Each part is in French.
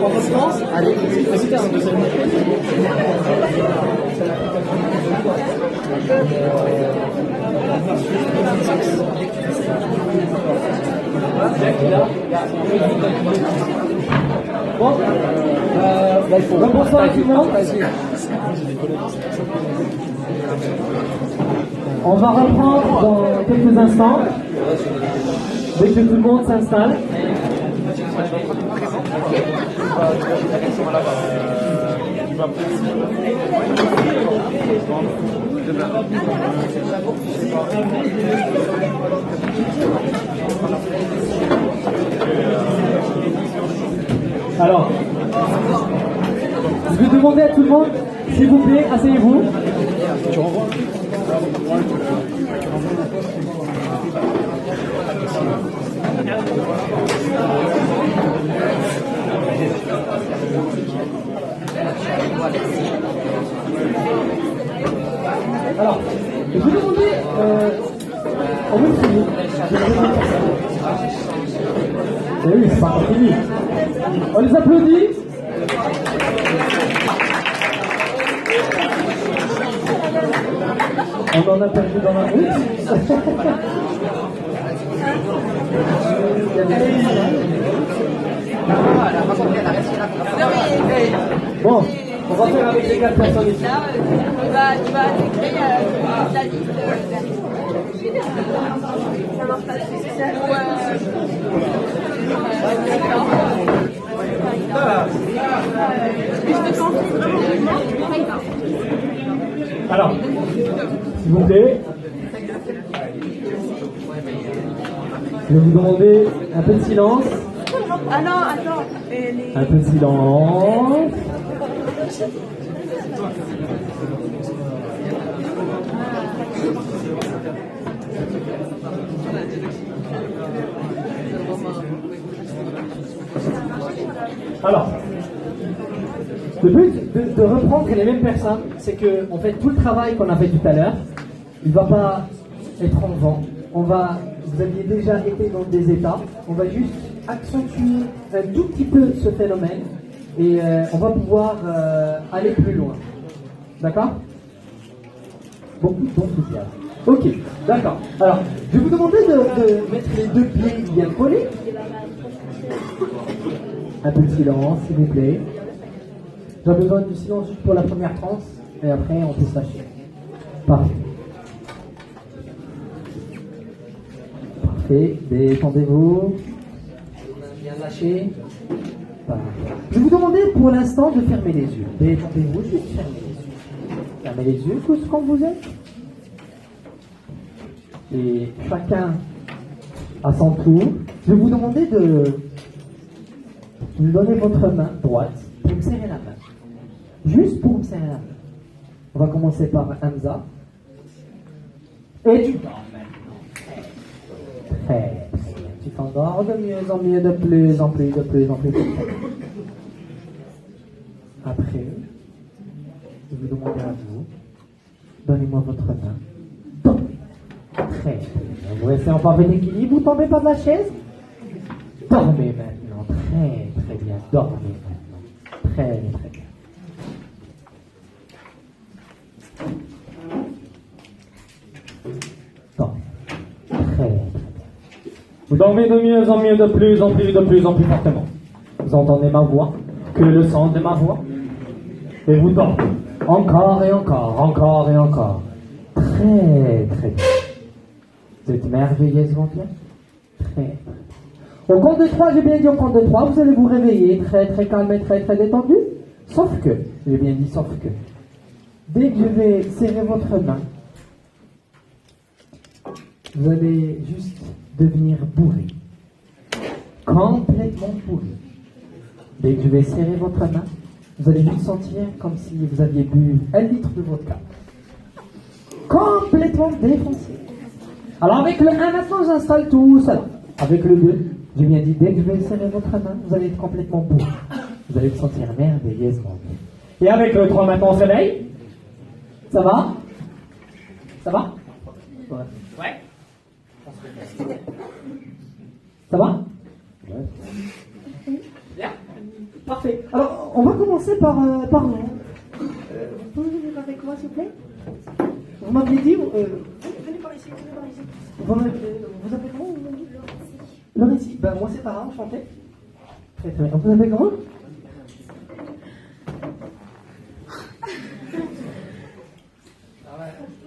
On recommence. Allez, c'était un deuxième. Bon, il faut bonsoir à tout le monde. On va reprendre dans quelques instants, dès que tout le monde s'installe. Alors, je vais demander à tout le monde, s'il vous plaît, asseyez-vous. Tu renvoies. On veut finir. Eh oui, c'est pas encore fini. On les applaudit. On en a perdu dans la route. Bon, on va faire avec les 4 personnes ici. Là, tu vas intégrer la liste. Ça marche pas, c'est ça. Alors, s'il vous plaît, je vais vous demander un peu de silence. Ah non, attends. Un peu de silence. Alors, le but de reprendre les mêmes personnes, c'est que en fait tout le travail qu'on a fait tout à l'heure, il ne va pas être en vent. Vous aviez déjà été dans des états. On va juste accentuer un tout petit peu ce phénomène et on va pouvoir aller plus loin. D'accord? Beaucoup d'enthousiasme. Ok, d'accord. Alors, je vais vous demander de mettre les deux pieds bien collés. Un peu de silence, s'il vous plaît. J'ai besoin du silence juste pour la première transe et après on peut se lâcher. Parfait. Parfait. Détendez-vous. Bien lâché. Parfait. Je vais vous demander pour l'instant de fermer les yeux. Détendez-vous, juste fermez les yeux. Fermez les yeux tous quand vous êtes. Et chacun à son tour. Je vais vous demander de me donner votre main droite pour me serrer la main. Juste pour me serrer la main. On va commencer par Hamza. Et tu dors maintenant. Très bien. Tu t'endors de mieux en mieux, de plus en plus, de plus en plus. Après, je vais demander à vous, donnez-moi votre main. Dormez. Très bien. Vous restez en parfait équilibre, vous ne tombez pas de la chaise. Dormez maintenant. Très très bien. Dormez maintenant. Très très bien. Dormez. Très très bien. Vous dormez de mieux en mieux, de plus en plus, de plus en plus fortement. Vous entendez ma voix, que le son de ma voix. Et vous dormez. Encore et encore, encore et encore. Très très bien. Vous êtes merveilleusement bien. Très bien. Au compte de 3, j'ai bien dit au compte de 3, vous allez vous réveiller très très calme et très très détendu. Sauf que, j'ai bien dit sauf que, dès que je vais serrer votre main, vous allez juste devenir bourré. Complètement bourré. Dès que je vais serrer votre main, vous allez juste sentir comme si vous aviez bu 1 litre de vodka. Complètement défoncé. Alors avec le 1 maintenant, j'installe tout cela. Avec le 2, j'ai bien dit, dès que je vais serrer votre main, vous allez être complètement bourré. Vous allez vous sentir merveilleusement bien. Et avec le 3 maintenant, on se réveille. Ça va? Ça va? Ouais. Ça va? Ouais. Bien. Parfait. Alors, on va commencer par vous. Vous pouvez venir avec moi, s'il vous plaît? Vous m'aviez dit... venez par ici, venez par ici. Vous appelez comment? Laurentie. Ben, moi, c'est Tara, enchanté. Très très bien. Vous appelez comment?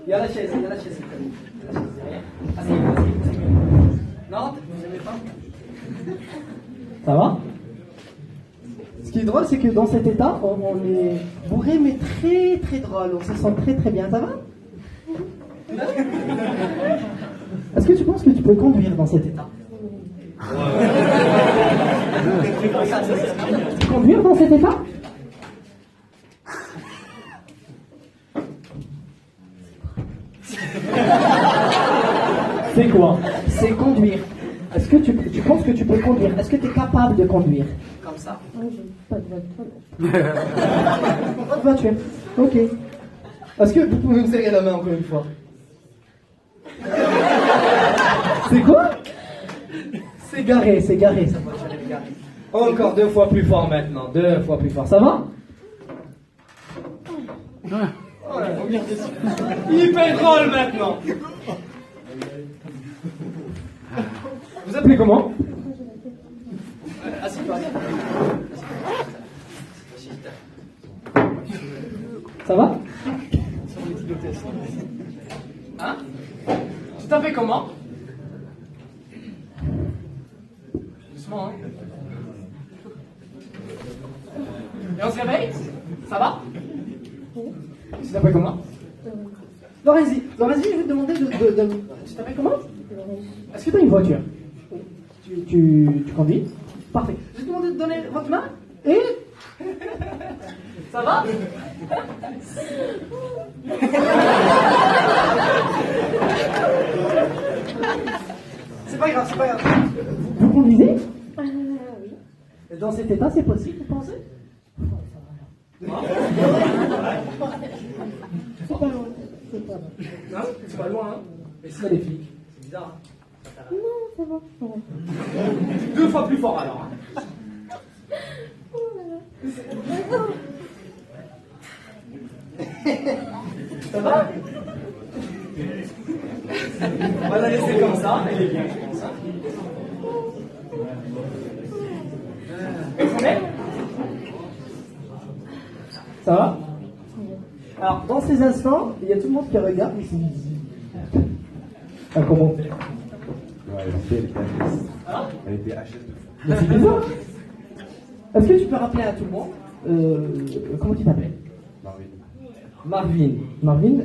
Il y a la chaise, il y a la chaise. Non, vous n'aimez pas? Ça va? Ce qui est drôle, c'est que dans cet état, on est bourré, mais très très drôle. On se sent très très bien. Ça va? Est-ce que tu penses que tu peux conduire dans cet état? Conduire dans cet état? C'est quoi? C'est conduire. Est-ce que tu penses que tu peux conduire? Est-ce que tu es capable de conduire? Comme ça? Oui, j'ai pas de voiture. Pas de voiture. Ok. Est-ce que vous pouvez me serrer la main encore une fois? C'est quoi? C'est garé, sa voiture est garée. Encore 2 fois plus fort maintenant, 2 fois plus fort. Ça va? Hyper drôle maintenant. Vous appelez comment? Assis-toi. Ça va? Hein? Tu t'appelles comment? Doucement, hein? Et on se réveille? Ça va? Tu t'appelles comment? Lorenzi, je vais te demander de... Tu t'appelles comment? Est-ce que tu as une voiture? Tu conduis? Parfait. Je vais te demander de donner votre main et... Ça va? C'est pas grave, c'est pas grave. Vous conduisez? Oui. Dans cet état, c'est possible, vous pensez? Non? C'est pas loin. Non? C'est pas loin, hein? Mais s'il y a des flics, c'est bizarre. Non, c'est bon. 2 fois plus fort alors. Ça va? On va la laisser comme ça, elle est bien comme ça. Ça va? Alors, dans ces instants, il y a tout le monde qui regarde, mais c'est visible. Un commentaire. Ouais, elle était HS. Hein? Elle était HS de fou. Mais c'est bizarre. Est-ce que tu peux rappeler à tout le monde comment tu t'appelles? Marvin. Marvin,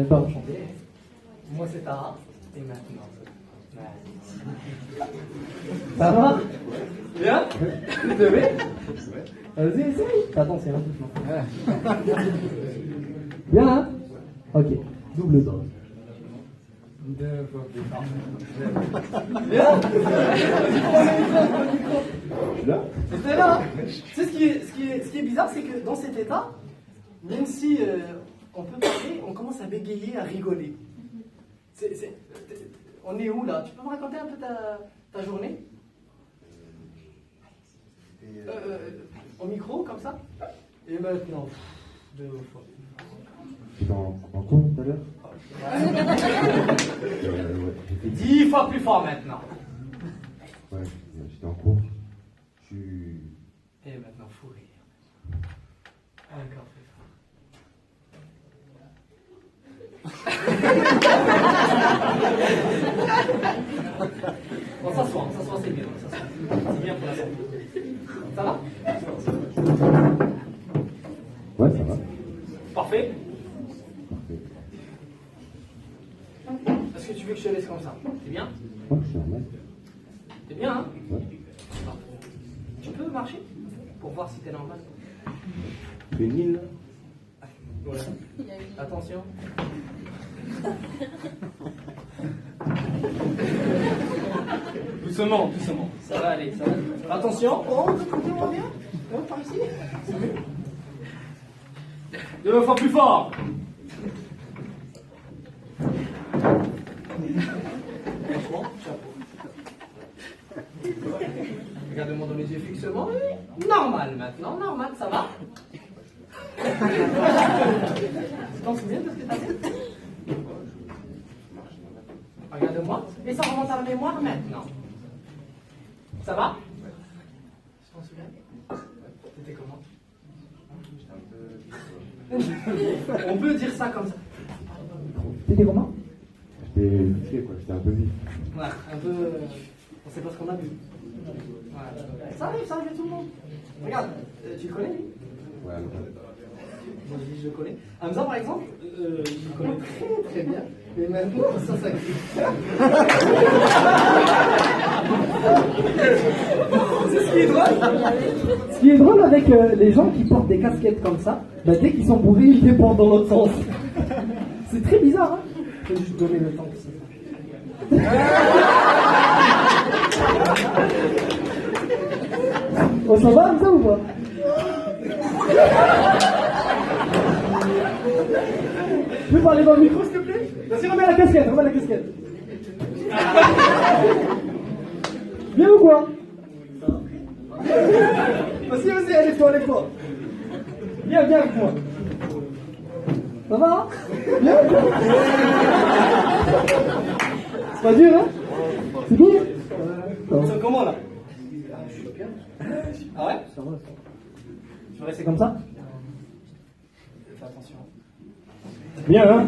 bah enchanté. Moi c'est Tara. Et maintenant. Ça va? Bien? Tu te mets? Vas-y, essaye. Attends, c'est un doucement. Bien, hein? Ok. Double dose. Bien? Je suis là? C'est là. Tu sais, ce qui est bizarre, c'est que dans cet état, même si on peut parler, on commence à bégayer, à rigoler. On est où là? Tu peux me raconter un peu ta journée? Au micro, comme ça? Et maintenant, 2 fois. J'étais en cours tout à l'heure? Ouais, 10 fois plus fort maintenant. ouais, j'étais en cours. Je suis. Et maintenant, fou rire. Encore plus fort. On s'assoit, c'est bien. C'est bien pour la santé. Ça va? Ouais, ça va. Parfait. Parfait. Est-ce que tu veux que je te laisse comme ça? C'est bien? Ouais, je suis normal. C'est bien, hein? Ouais. Tu peux marcher? Pour voir si t'es normal. Tu es une île là? Voilà. Attention. Doucement. Ça va aller, Attention. Oh, on bien. Oh, par ici. 2 fois plus fort. Franchement, chapeau. Regarde-moi dans les yeux fixement. Normal maintenant, normal, ça va? Tu t'en souviens de ce que t'as fait? Regarde-moi. Et ça remonte à la mémoire maintenant. Ça va? Tu t'en souviens? C'était comment? On peut dire ça comme ça. T'étais comment? J'étais vicié quoi, j'étais un peu vif. Ouais, un peu. On sait pas ce qu'on a vu. Ouais. Ça arrive tout le monde. Regarde, tu le connais lui? Ouais, alors. Moi je dis je le connais. Hamza par exemple, je le connais très bien. Mais maintenant, ça s'active. C'est ce qui est drôle. Ce qui est drôle avec les gens qui portent des casquettes comme ça, bah, dès qu'ils sont bourrés, ils dépendent dans l'autre sens. C'est très bizarre, hein? Je vais juste donner le temps que ça. On s'en va, Hamza, ou pas? Tu peux parler dans le micro, s'il te plaît? Vas-y, remets la casquette. Bien ou quoi? Vas-y, allez-toi. Viens avec moi. Ça va? Bien? C'est pas dur, hein? C'est bien? C'est comment là? Ah ouais? Ça va. Tu veux rester comme ça? Fais attention. Bien, hein?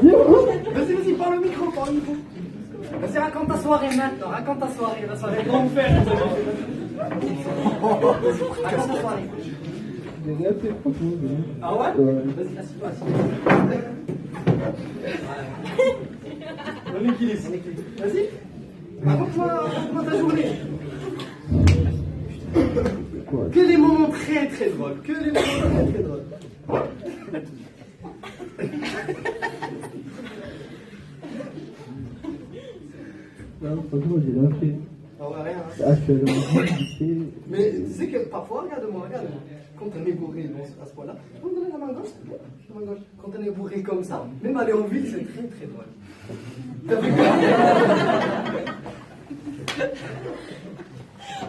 Bien ou quoi? Vas-y, parle au micro. Vas-y, raconte ta soirée maintenant, la soirée grand frère. Raconte ta soirée. Ah ouais? Vas-y, assieds-toi. On équilibre. Vas-y. Raconte-moi ta journée. Que des moments très très drôles. Non, franchement, j'ai rien fait. Ah ouais, rien. Hein. Ah, je suis allé en visiter. Mais tu sais que parfois, regarde-moi. Quand on est bourré à ce point-là, on me donne la main gauche. Quand on est bourré comme ça, même aller en ville, c'est très très drôle. T'as fait quoi?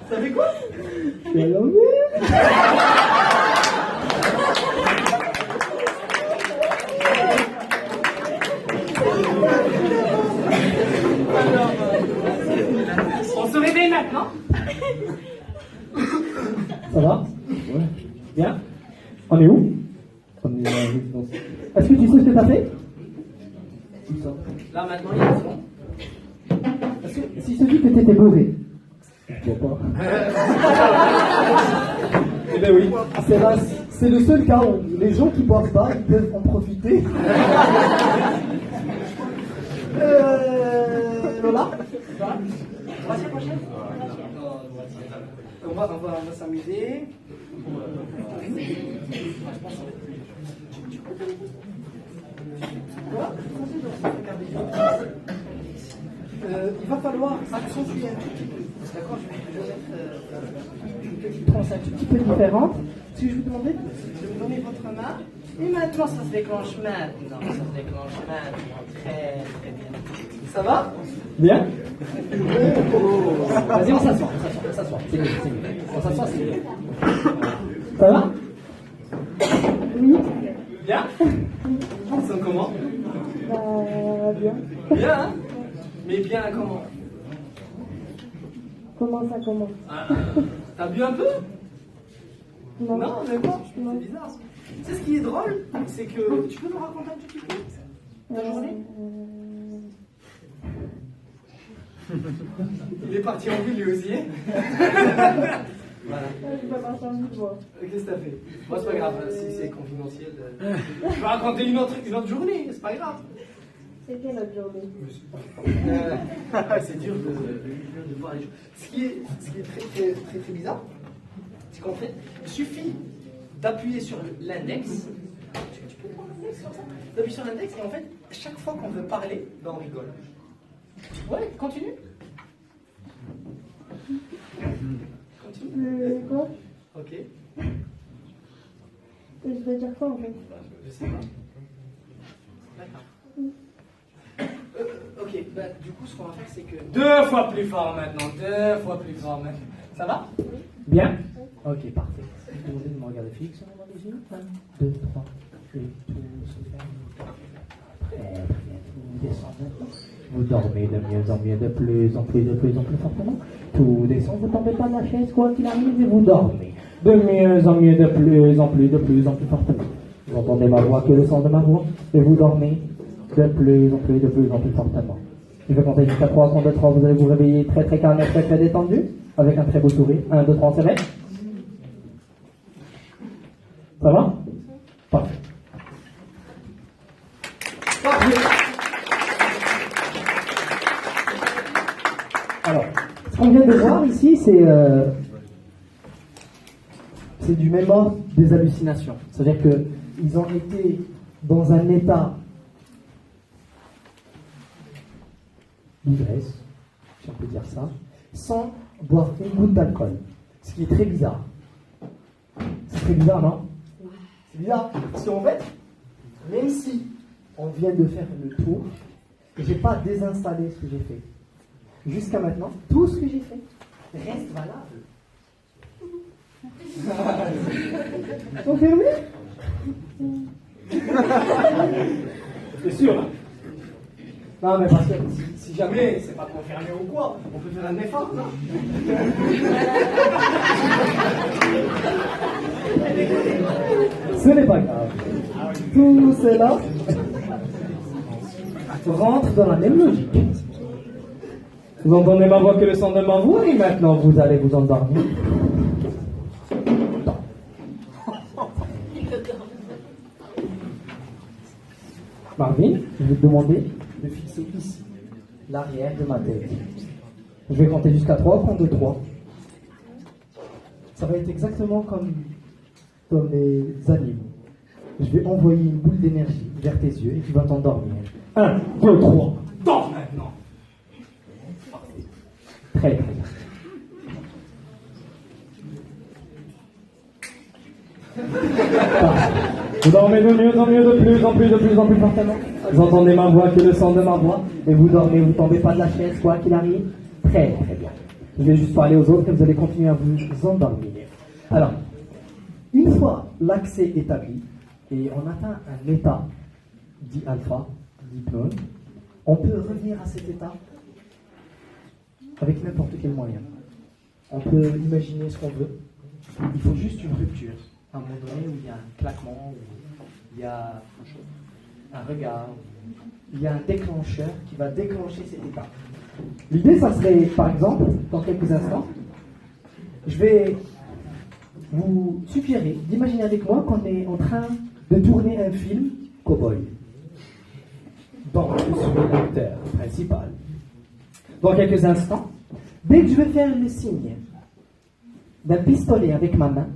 T'as fait quoi? Je suis allé en ville. On se réveille maintenant. Ça va? Ouais. Bien? On est où? On est à la résidence. Est-ce que tu sais ce que t'as fait? Là maintenant, il y a un son. Est-ce que si je te dis que t'étais bourré? Je vois pas. Eh ben oui. C'est le seul cas où les gens qui boivent pas, ils peuvent en profiter. Lola? Droitier prochaine? On va s'amuser. Il va falloir accentuer un tout petit peu. D'accord? Je vais mettre une petite tranche un tout petit peu différente. Si je vous demandais de me donner votre main. Et maintenant, ça se déclenche maintenant. Très, très bien. Ça va? Bien? Vas-y, on s'assoit. C'est mieux. On s'assoit, c'est mieux. Ça va? Oui, Bien? On se sent comment? bien. Bien, hein? Mais bien comment? Comment ça commence? T'as bu un peu? Non. Non, même pas. Non. C'est bizarre. Tu sais ce qui est drôle? C'est que tu peux nous raconter un petit peu ta journée? Il est parti en ville lui aussi. Voilà. Je peux pas changer de voix. Qu'est-ce que t'as fait? Moi, c'est pas grave, si c'est confidentiel. Je vais raconter une autre journée, c'est pas grave. C'est quelle autre journée? C'est dur de voir les choses. Ce qui est très bizarre, c'est qu'en fait, il suffit d'appuyer sur l'index. Tu peux prendre l'index sur ça? D'appuyer sur l'index et en fait, chaque fois qu'on veut parler, ben on rigole. Ouais, continue. Quoi? Ok. Je vais dire quoi en fait? Je sais pas. D'accord. Ok, bah, du coup, ce qu'on va faire, c'est que 2 fois plus fort maintenant. Ça va? Bien? Ok, parfait. Je vous demande de me regarder fixement dans les yeux. 1, 2, 3. Et tout se ferme. Après, vous descendez. Vous dormez de mieux en mieux, de plus en plus fortement. Tout descend, vous ne tombez pas de la chaise, quoi qu'il arrive, et vous dormez. De mieux en mieux, de plus en plus fortement. Vous entendez ma voix, que le son de ma voix, et vous dormez de plus en plus fortement. Je vais compter jusqu'à 3, 1, 2, 3, vous allez vous réveiller très très calme et très très détendu, avec un très beau sourire. 1, 2, 3, on s'éveille. Ça va? Parfait. Alors, ce qu'on vient de voir ici, c'est du même ordre des hallucinations. C'est-à-dire qu'ils ont été dans un état d'ivresse, si on peut dire ça, sans boire une goutte d'alcool. Ce qui est très bizarre. C'est très bizarre, non? C'est bizarre. Parce qu'en fait, même si on vient de faire le tour, et j'ai pas désinstallé ce que j'ai fait, jusqu'à maintenant, tout ce que j'ai fait reste valable. Confirmé? C'est sûr, hein? Non, mais parce que si jamais c'est pas confirmé ou quoi, on peut faire un effort, non? Ce n'est pas grave. Tout cela rentre dans la même logique. Vous entendez ma voix que le son de ma voix et maintenant vous allez vous endormir. Marvin, je vais te demander de fixer ici l'arrière de ma tête. Je vais compter jusqu'à 3, au compte de 3. Ça va être exactement comme dans les animaux. Je vais envoyer une boule d'énergie vers tes yeux et tu vas t'endormir. 1, 2, 3. Dors maintenant. Très bien. Vous dormez de mieux en mieux, de plus en plus, de plus en plus fortement. Vous entendez ma voix que le son de ma voix. Et vous dormez, vous ne tombez pas de la chaise, quoi qu'il arrive. Très très bien. Je vais juste parler aux autres et vous allez continuer à vous endormir. Alors, une fois l'accès établi et on atteint un état dit alpha, d'hypnose, on peut revenir à cet état avec n'importe quel moyen. On peut imaginer ce qu'on veut. Il faut juste une rupture. À un moment donné où il y a un claquement, où il y a un regard, il y a un déclencheur qui va déclencher cet état. L'idée, ça serait, par exemple, dans quelques instants, je vais vous suggérer d'imaginer avec moi qu'on est en train de tourner un film cow-boy. Donc, je suis l'acteur principal. Dans quelques instants, dès que je vais faire le signe d'un pistolet avec ma main,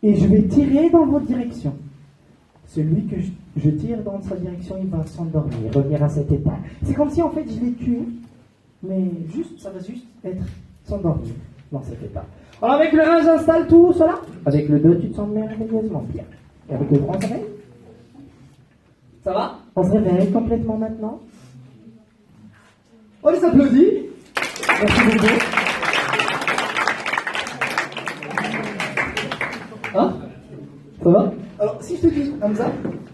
et je vais tirer dans votre direction. Celui que je tire dans sa direction, il va s'endormir, revenir à cet état. C'est comme si en fait je l'ai tué, mais juste, ça va juste être s'endormir dans cet état. Alors avec le 1, j'installe tout cela. Avec le 2, tu te sens merveilleusement bien. Et avec le 3, on se réveille. Ça va? On se réveille complètement maintenant. On les applaudit. Merci beaucoup. Hein? Ça va? Alors, si je te dis, Hamza,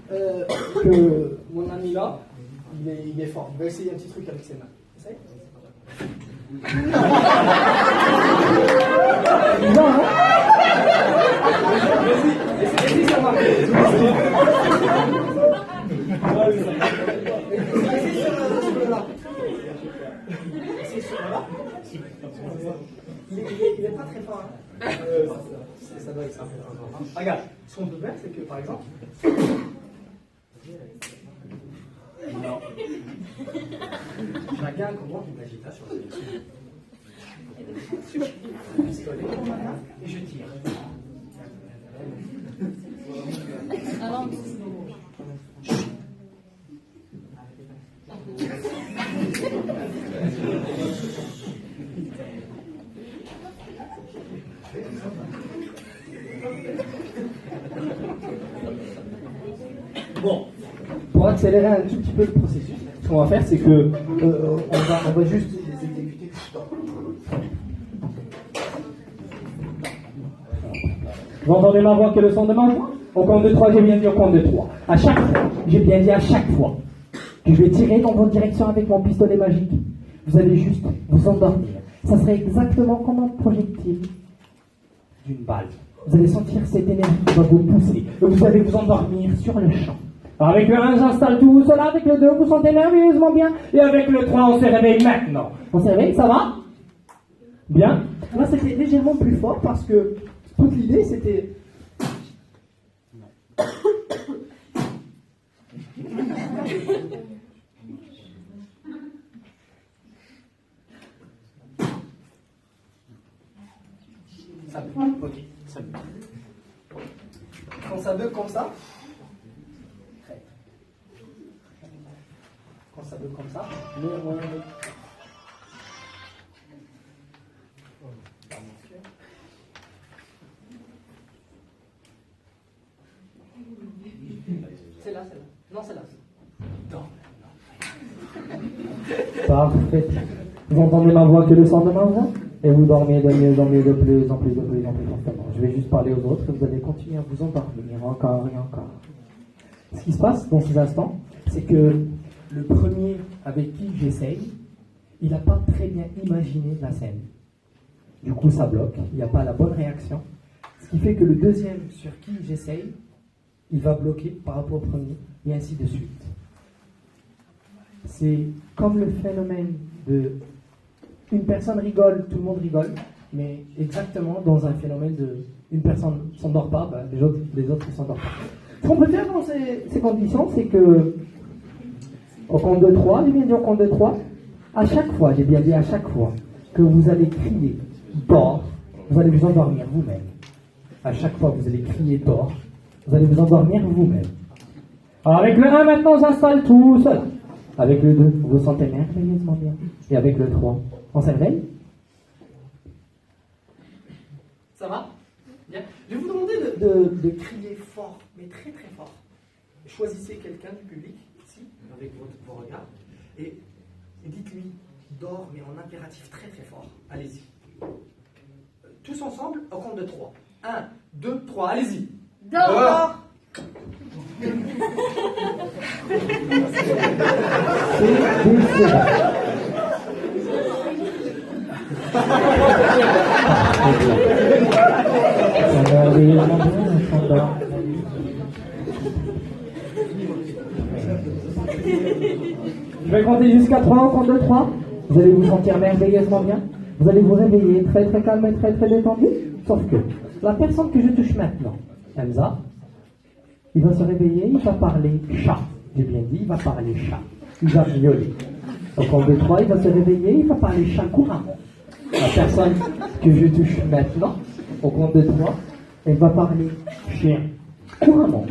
que mon ami là, il est fort, il va essayer un petit truc avec ses mains. Essaye? Non, hein? Vas-y, essaye ça marche. Essaye sur le là. Essaye sur le là. Il est pas très fort, hein? Ça doit être ça. Regarde, ce qu'on peut faire, c'est que par exemple. Non. Chacun commande une agitation. Et je tire. Bon, pour accélérer un tout petit peu le processus, ce qu'on va faire, c'est que on va juste les exécuter tout le temps. Vous entendez ma voix que le son de ma voix? Au compte de 3, j'ai bien dit au compte de 3. À chaque fois, j'ai bien dit à chaque fois que je vais tirer dans votre direction avec mon pistolet magique. Vous allez juste vous endormir. Ça serait exactement comme un projectile d'une balle. Vous allez sentir cette énergie qui va vous pousser. Et vous allez vous endormir sur le champ. Alors avec le 1, j'installe tout cela. Avec le 2, vous sentez merveilleusement bien. Et avec le 3, on se réveille maintenant. On se réveille, ça va? Bien. Là, c'était légèrement plus fort parce que toute l'idée, c'était... Ça veut. Ok, ça veut. Quand ça veut comme ça, quand ça veut comme ça, C'est là. Non, c'est là. Parfait. Vous entendez ma voix que le son de ma voix? Et vous dormez de mieux en mieux, de plus en plus fortement. Je vais juste parler aux autres et vous allez continuer à vous endormir encore et encore. Ce qui se passe dans ces instants, c'est que le premier avec qui j'essaye, il n'a pas très bien imaginé la scène. Du coup, ça bloque, il n'y a pas la bonne réaction. Ce qui fait que le deuxième sur qui j'essaye, il va bloquer par rapport au premier, et ainsi de suite. C'est comme le phénomène de une personne rigole, tout le monde rigole, mais exactement dans un phénomène de une personne ne s'endort pas, les autres ne s'endorment pas. Ce qu'on peut faire dans ces conditions, c'est que au compte de 3, j'ai bien dit au compte de 3, à chaque fois, j'ai bien dit à chaque fois, que vous allez crier dors, vous allez vous endormir vous-même. À chaque fois que vous allez crier dors, vous allez vous endormir vous-même. Alors avec le 1 maintenant, on s'installe tout cela. Avec le 2, vous vous sentez merveilleusement bien. Et avec le 3, on s'éveille. Ça va? Bien. Je vais vous demander de crier fort, mais très très fort. Choisissez quelqu'un du public, ici, avec vos regards, et dites-lui, dors, mais en impératif très très fort. Allez-y. Tous ensemble, au compte de 3. 1, 2, 3, allez-y. Dors. Je vais compter jusqu'à 3, au compte de 3. Vous allez vous sentir merveilleusement bien. Vous allez vous réveiller très très calme et très très détendu. Sauf que la personne que je touche maintenant, Hamza, il va se réveiller, il va parler chat. J'ai bien dit, il va parler chat. Il va violer. Au compte de 3, il va se réveiller, il va parler chat couramment. La personne que je touche maintenant, au compte de 3, elle va parler chien couramment.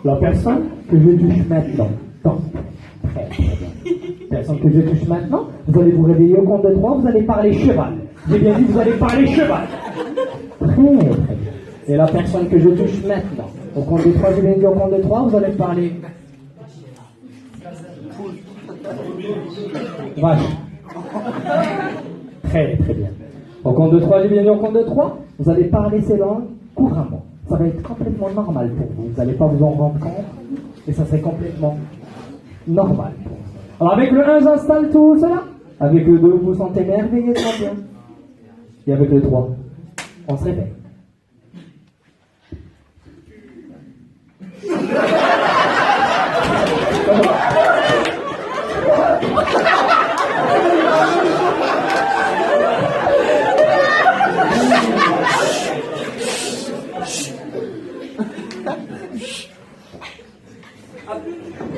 La personne que je touche maintenant, donc, très très bien. Personne que je touche maintenant, vous allez vous réveiller au compte de 3, vous allez parler cheval. J'ai bien dit, vous allez parler cheval. Très très bien. Et la personne que je touche maintenant, au compte de 3, j'ai bien dit au compte de 3, vous allez parler vache. Très très bien. Au compte de 3, j'ai bien dit au compte de 3, vous allez parler ces langues couramment. Ça va être complètement normal pour vous. Vous n'allez pas vous en rendre compte. Et ça serait complètement normal pour vous. Alors avec le 1, j'installe tout cela. Avec le 2, vous vous sentez merveilleusement bien. Et avec le 3, on se réveille.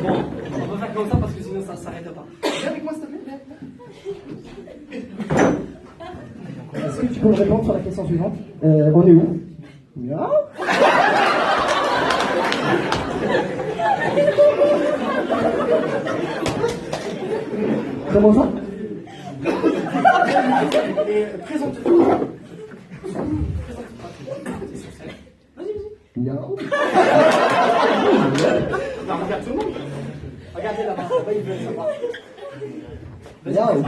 Bon, on va faire comme ça parce que sinon ça ne s'arrête pas. Viens avec moi s'il te plaît. Est-ce que tu peux me répondre sur la question suivante? On est où? Miaou. Comment ça? Présente-toi. Vas-y. Miaou. Non, regarde tout le monde. Regardez là-bas, là-bas ils veulent savoir. Miaou.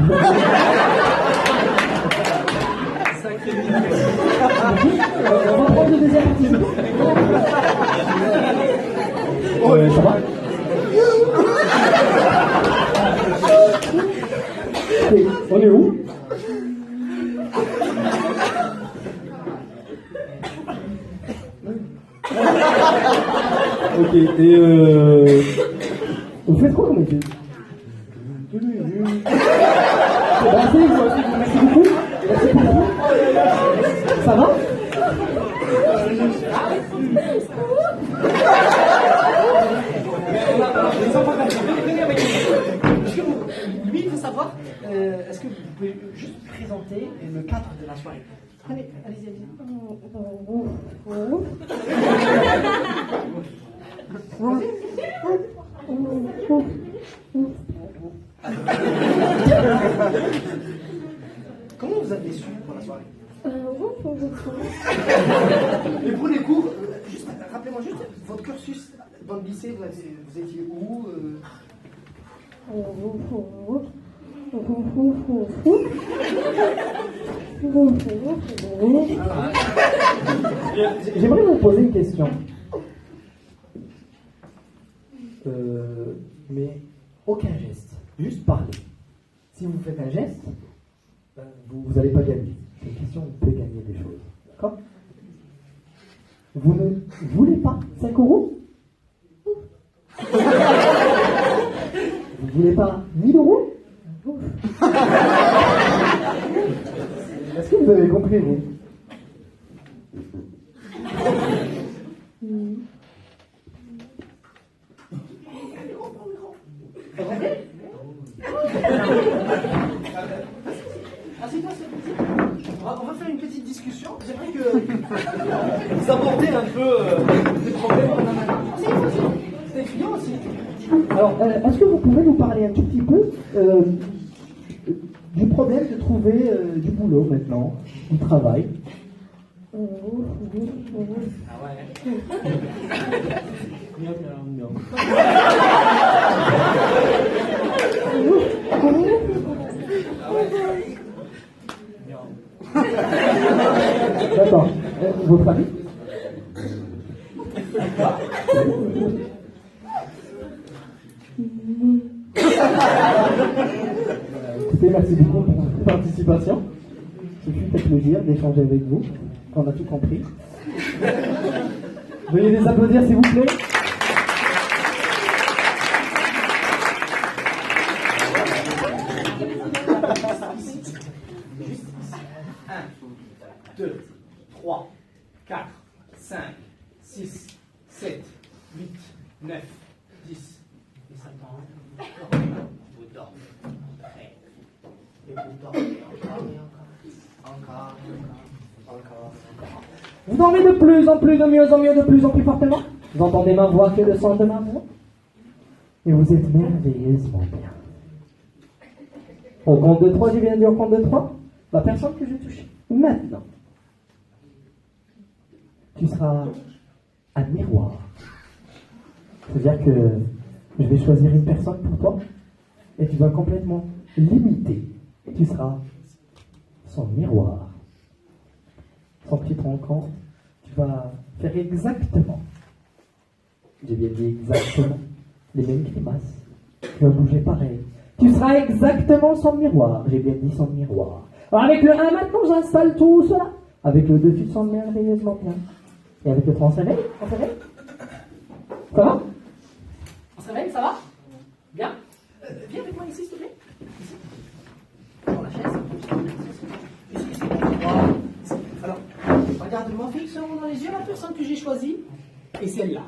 On va prendre le deuxième partie. Ça va? On est où? Ok, et vous faites quoi comme étude? Merci beaucoup. Merci beaucoup. Ça va? Lui, il veut savoir, est-ce que vous pouvez juste présenter le cadre de la soirée? Allez, allez-y, allez-y. Comment vous avez su pour la soirée? Et pour les cours, juste rappelez-moi juste votre cursus dans le lycée, vous étiez où J'aimerais vous poser une question. Mais aucun geste, juste parler. Si vous faites un geste, vous n'allez pas gagner. C'est une question, on peut gagner des choses. D'accord? Vous ne voulez pas 5 €? Vous voulez pas 1000 €? Est-ce que vous avez compris, vous? On va faire une petite discussion. J'aimerais que vous abordez un peu les problèmes qu'on a maintenant. C'est étudiant aussi. Alors, est-ce que vous pouvez nous parler un tout petit peu du problème de trouver du boulot maintenant, du travail? Ah ouais. D'accord. Votre avis? Écoutez, merci beaucoup pour votre participation. Ce fut un plaisir d'échanger avec vous. On a tout compris. Veuillez les applaudir, s'il vous plaît. Un, 2, 3, 4, 5, 6, 7, 8, 9, 10. Et ça tombe. Vous dormez. Et vous dormez encore. Vous dormez de plus en plus, de mieux en mieux, de plus en plus fortement. Vous entendez ma voix que le son de ma voix. Et vous êtes merveilleusement bien. Au compte de 3, j'ai bien dit au compte de 3. La personne que je touche maintenant, tu seras un miroir. C'est-à-dire que je vais choisir une personne pour toi et tu vas complètement l'imiter. Tu seras son miroir. Sans que tu te rendes compte, tu vas faire exactement, j'ai bien dit exactement, les mêmes grimaces. Tu vas bouger pareil. Tu seras exactement son miroir. J'ai bien dit son miroir. Alors avec le 1 maintenant, j'installe tout cela. Avec le 2, tu te sens merveilleusement bien. Et avec le 3, on se réveille? On se réveille? Ça va? On se réveille, ça va? Bien? Viens avec moi ici, s'il te plaît. Ici. Dans la chaise. Ici. Voilà. Ici. Alors, regarde-moi fixement dans les yeux la personne que j'ai choisie. Et celle-là.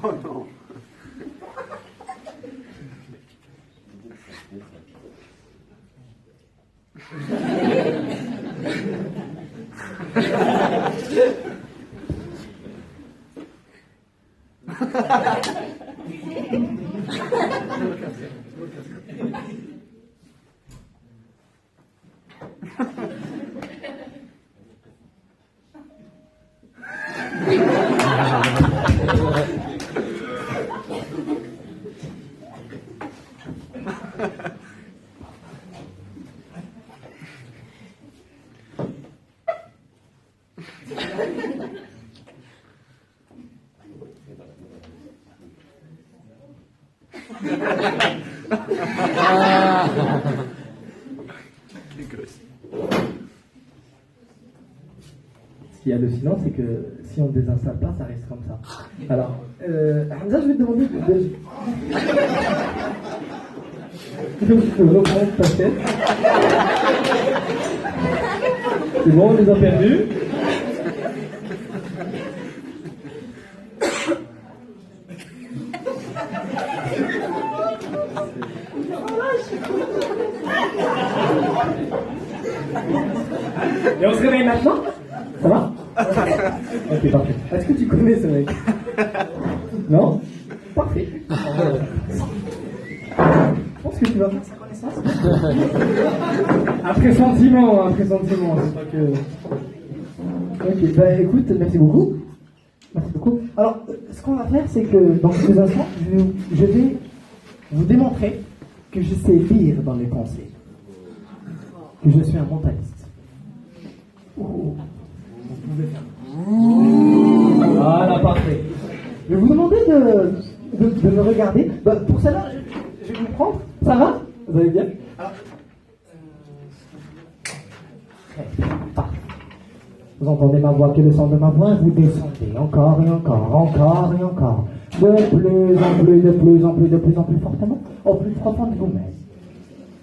Oh non. Ce qui est hallucinant, c'est que si on ne désinstalle pas, ça reste comme ça. Alors, Hamza, je vais te demander de reprendre ta tête. C'est bon, on les a perdus. Et on se réveille maintenant? Ça va? Ok, parfait. Est-ce que tu connais ce mec? Non? Parfait. Je pense que tu vas faire sa connaissance. Après sentiment, c'est pas que... Ok, bah écoute, merci beaucoup. Merci beaucoup. Alors, ce qu'on va faire, c'est que dans quelques instants, je vais vous démontrer que je sais lire dans les pensées. Que je suis un mentaliste. Oh, vous pouvez faire. Voilà, parfait. Je vais vous demander de me regarder. Bah, pour cela, je vais vous prendre. Ça va? Vous allez bien? Alors, très bien. Parfait. Vous entendez ma voix, que le son de ma voix, vous descendez encore et encore, encore et encore. De plus en plus, de plus en plus, de plus en plus fortement, au plus profond de vous-même.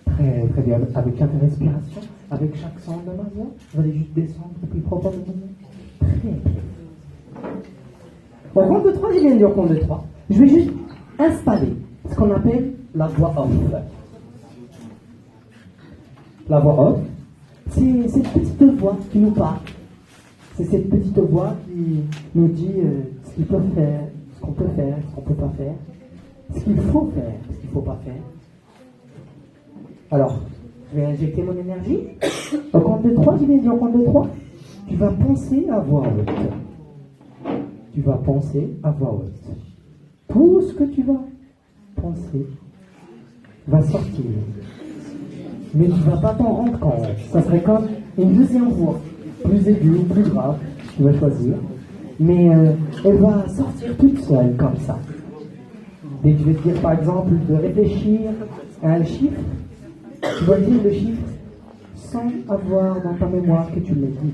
Très, très bien. Avec chaque respiration, avec chaque son de ma voix, vous allez juste descendre au plus profond de vous-même. Très bien. Au compte de 3, j'ai bien dit au compte de 3. Je vais juste installer ce qu'on appelle la voix off. La voix off, c'est cette petite voix qui nous parle. C'est cette petite voix qui nous dit ce qu'il faut faire, ce qu'on peut faire, ce qu'on ne peut pas faire, ce qu'il faut faire, ce qu'il ne faut pas faire. Alors, je vais injecter mon énergie. Au compte de 3, j'ai bien dit au compte de 3, tu vas penser à voix haute. Tu vas penser à voix haute. Tout ce que tu vas penser va sortir. Mais tu ne vas pas t'en rendre compte. Ça serait comme une deuxième voix, plus aiguë ou plus grave, tu vas choisir. Mais elle va sortir toute seule comme ça. Dès que je vais te dire par exemple de réfléchir à un chiffre, tu vas dire le chiffre sans avoir dans ta mémoire que tu l'as dit.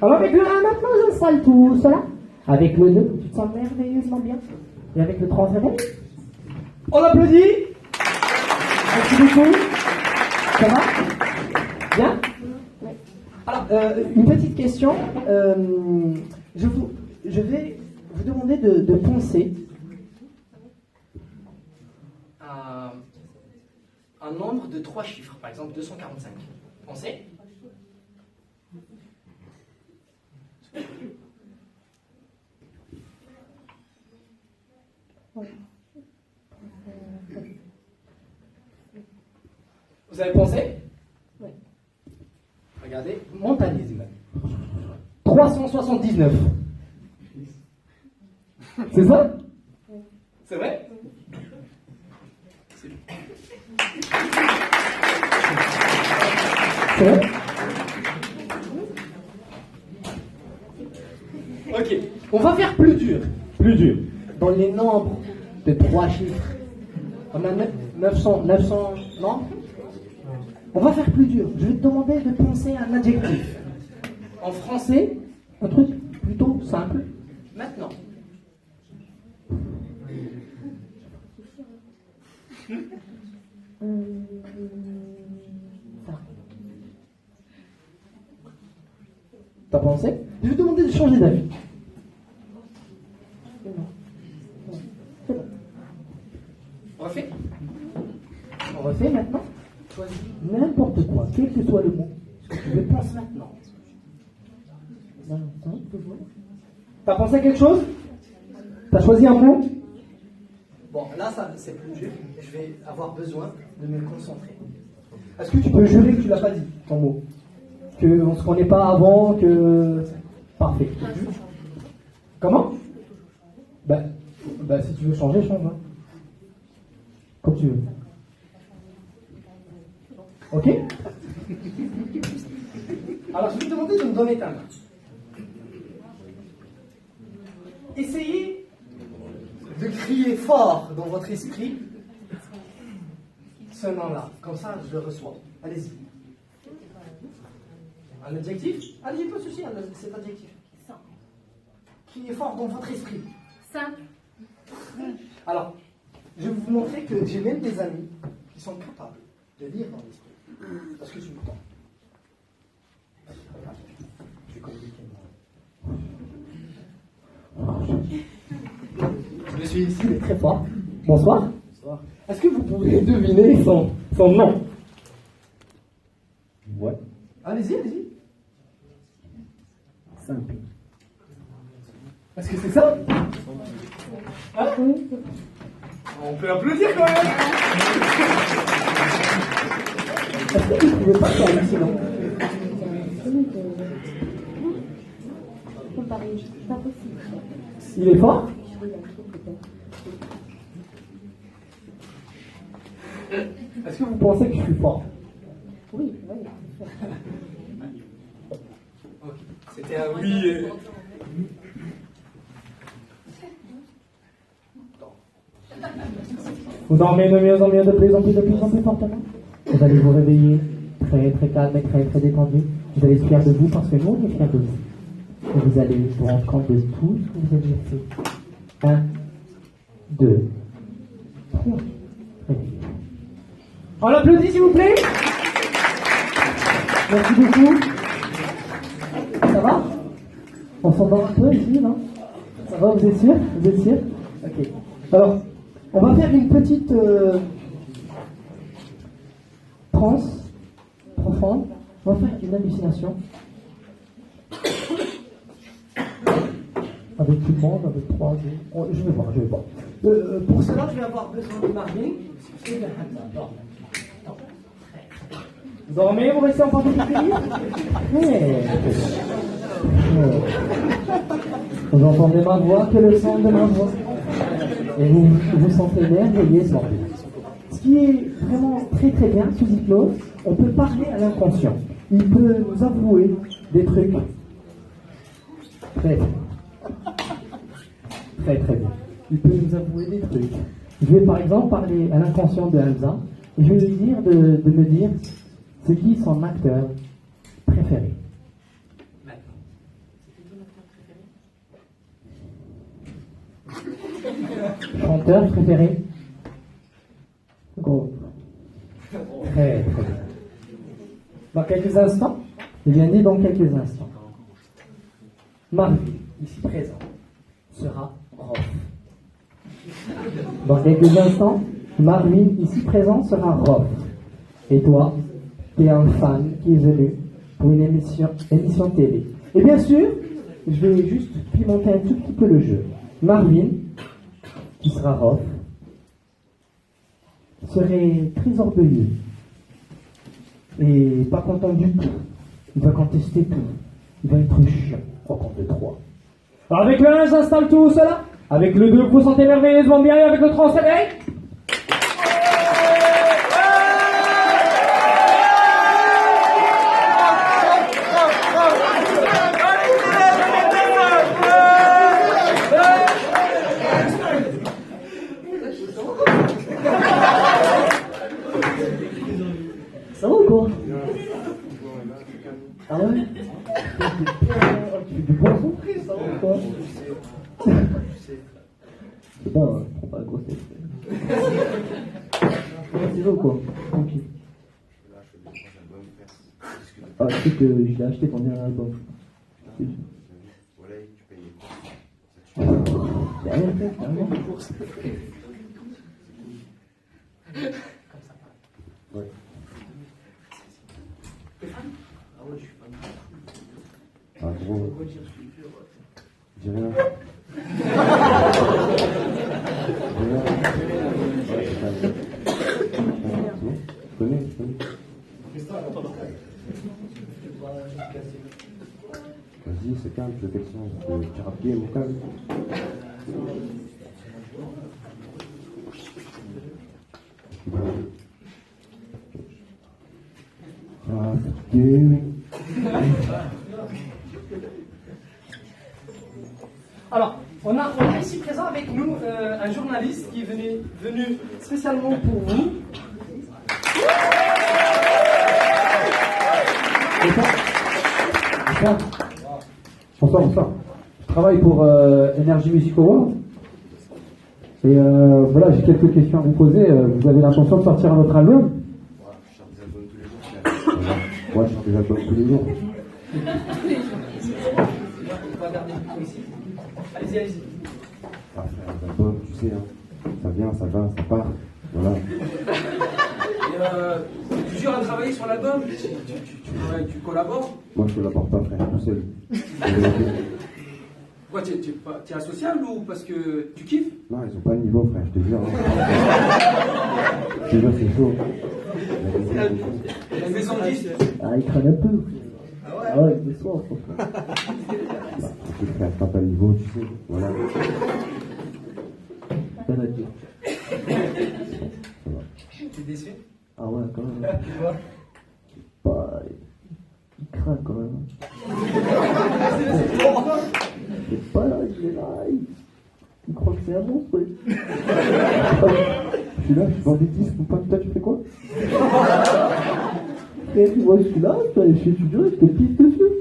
Alors avec le 1 maintenant, j'installe tout cela. Avec le 2, tu te sens merveilleusement bien. Et avec le 3, on applaudit. Merci beaucoup. Ça va? Bien? Alors, une petite question. Je vais vous demander de penser à un nombre de 3 chiffres. Par exemple, 245. Pensez. Vous avez pensé? Oui. Regardez, mentalisme. 379. C'est ça? Oui. C'est vrai? C'est vrai? Ok. On va faire plus dur. Plus dur. Dans les nombres de 3 chiffres. On a 900 nombres. On va faire plus dur. Je vais te demander de penser à un adjectif. En français, un truc plutôt simple. Maintenant. T'as pensé? Je vais te demander de changer d'avis. On refait maintenant. Choisis n'importe quoi, quel que soit le mot. Ce que tu veux, pense maintenant. T'as pensé à quelque chose? T'as choisi un mot? Bon, là, ça, c'est plus dur. Je vais avoir besoin de me concentrer. Est-ce que tu peux jurer que tu l'as pas dit, ton mot? Qu'on ne se connaît pas avant, que... Parfait. Comment? Bah, si tu veux changer, change. Hein. Comme tu veux. Ok? Alors, je vais te demander de me donner ta main. Essayez de crier fort dans votre esprit ce nom-là. Comme ça, je le reçois. Allez-y. Un adjectif? Allez-y, pas de souci, cet adjectif. Criez fort dans votre esprit. Simple. Alors, je vais vous montrer que j'ai même des amis qui sont capables de lire dans l'esprit. Parce que tu me tends. Je vais communiquer moi. Je suis ici, mais très fort. Bonsoir. Bonsoir. Est-ce que vous pouvez deviner son nom? Ouais. Allez-y, allez-y. simple. Est-ce que c'est ça? Oui. On peut applaudir quand même. Est-ce que vous ne trouvez pas ça hallucinant? Comparer, c'est pas possible. Il est fort? Est-ce que vous pensez que je suis fort? Oui, oui. C'était un oui. Vous dormez de mieux en mieux, de plus en plus fortement. Vous allez vous réveiller très très calme et très très détendu. Vous allez être fier de vous parce que nous on est fiers de vous. Et vous allez vous rendre compte de tout ce que vous avez fait. 1, 2, 3. On l'applaudit s'il vous plaît. Merci beaucoup. Ça va? On s'endort un peu ici, non? Ça va, vous êtes sûr? Vous êtes sûr? Ok. Alors, on va faire une petite transe profonde. On va faire une hallucination. Avec tout le monde, avec 3, 2. Je vais voir. Pour cela, je vais avoir besoin de Marvin et de Hamza. Vous dormez, vous restez en train de Vous entendez ma voix, que le son de ma voix. Et vous vous sentez merveilleux sans doute. Ce qui est vraiment très très bien sous hypnose, on peut parler à l'inconscient. Il peut nous avouer des trucs très bien. Il peut nous avouer des trucs. Je vais par exemple parler à l'inconscient de Hamza et je vais lui dire de me dire c'est qui son acteur préféré. Chanteur préféré? Gros. Très bien. Dans quelques instants, je viens dire dans quelques instants, Marvin, ici présent, sera Rof. Dans quelques instants, Marvin, ici présent, sera Rof. Et toi, tu es un fan qui est venu pour une émission télé. Et bien sûr, je vais juste pimenter un tout petit peu le jeu. Marvin, qui sera Rof, serait très orgueilleux et pas content du tout. Il va contester tout. Il va être chiant au compte de 3. Alors avec le 1, j'installe tout cela. Avec le 2, vous sentez merveilleusement bien. Et avec le 3, on s'éveille. Ça va ou quoi? Ah ouais? Tu fais du poisson frais, ça va ou quoi? C'est pas, prends pas la grossesse. Tu vas ou quoi? Tranquille. Ah, tu sais que je l'ai acheté ton dernier album. Voilà, tu payes. C'est rien fait, carrément. Ouais. Ah, gros. Dis rien. Tu connais? Vas-y, c'est calme, tu veux quel son? Tu rappuies mon calme. Alors, on a ici présent avec nous un journaliste qui est venu spécialement pour vous. Bonsoir. Je travaille pour Energy Music Award. Et voilà, j'ai quelques questions à vous poser. Vous avez l'intention de sortir un autre album? Je chante des albums tous les jours. Moi, je chante des albums tous les jours. On va garder le micro ici. Allez-y. Ah, frère, les albums, tu sais, hein, ça vient, ça va, ça part. Voilà. C'est dur à travailler sur l'album. Tu collabores. Moi, je collabore pas, frère, tout seul. Pourquoi t'es associable ou parce que tu kiffes? Non, ils ont pas le niveau, frère, je te jure. Je te jure, c'est chaud. La maison de disques. Ah, il crâne un peu. Ah ouais, il est soir, franchement. Tranquille, frère, t'as pas le niveau, tu sais. Voilà. Rien à dire. T'es déçu? Ah ouais, quand même. Bah, il craint quand même. C'est pas là, il est là. Il croit que c'est un monstre, ouais. Je suis là, je suis dans des disques, ou pas, toi, tu fais quoi? Et puis moi, je suis là, je suis allé chez étudiant, je te pisse dessus.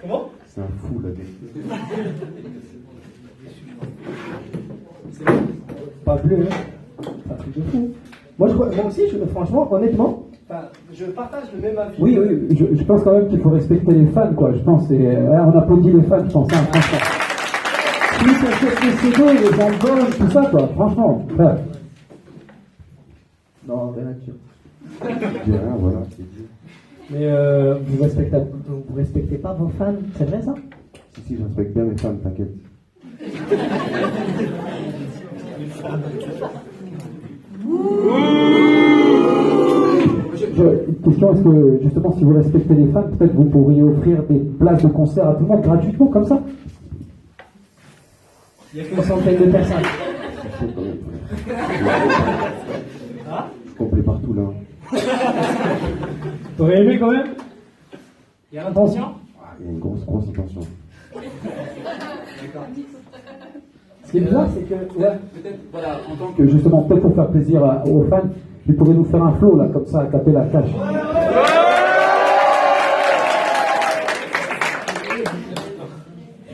Comment? C'est un fou, la vérité. Pas bleu, hein. C'est un truc de fou. Moi aussi, franchement, honnêtement, je partage le même avis. Oui, je pense quand même qu'il faut respecter les fans, quoi. Je pense, on applaudit les fans, je pense, hein, franchement. Plus on fait les CD, les albums, tout ça, quoi, franchement, frère. Non, rien à dire. Je dis rien, voilà, c'est dit. Mais vous respectez pas vos fans, c'est vrai ça? Si, je respecte bien mes fans, t'inquiète. Une question, est-ce que justement si vous respectez les fans, peut-être vous pourriez offrir des places de concert à tout le monde gratuitement comme ça? Il y a qu'une centaine de personnes. C'est chaud quand même, frère. Je suis complet partout, là. T'aurais aimé quand même? Il y a l'intention? Ah, il y a une grosse intention. Ce qui est bizarre, c'est que. Ouais. Peut-être, voilà, en tant Que justement, peut-être pour faire plaisir aux fans, ils pourraient nous faire un flow là, comme ça, à taper la cache.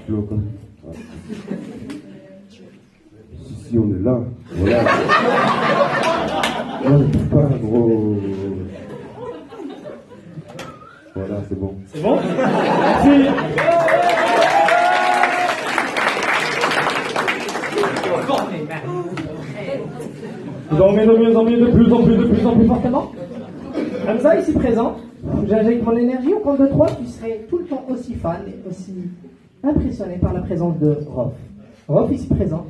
Flow, quoi. Ouais. Si, on est là. Voilà. Non, je peux pas, gros. Voilà, c'est bon. C'est bon? Merci. Vous en mettez de mieux en mieux, de plus en plus fortement. Hamza, ici présent, j'injecte mon énergie. Au compte de 3, tu serais tout le temps aussi fan et aussi impressionné par la présence de Rof. Rof, ici présent,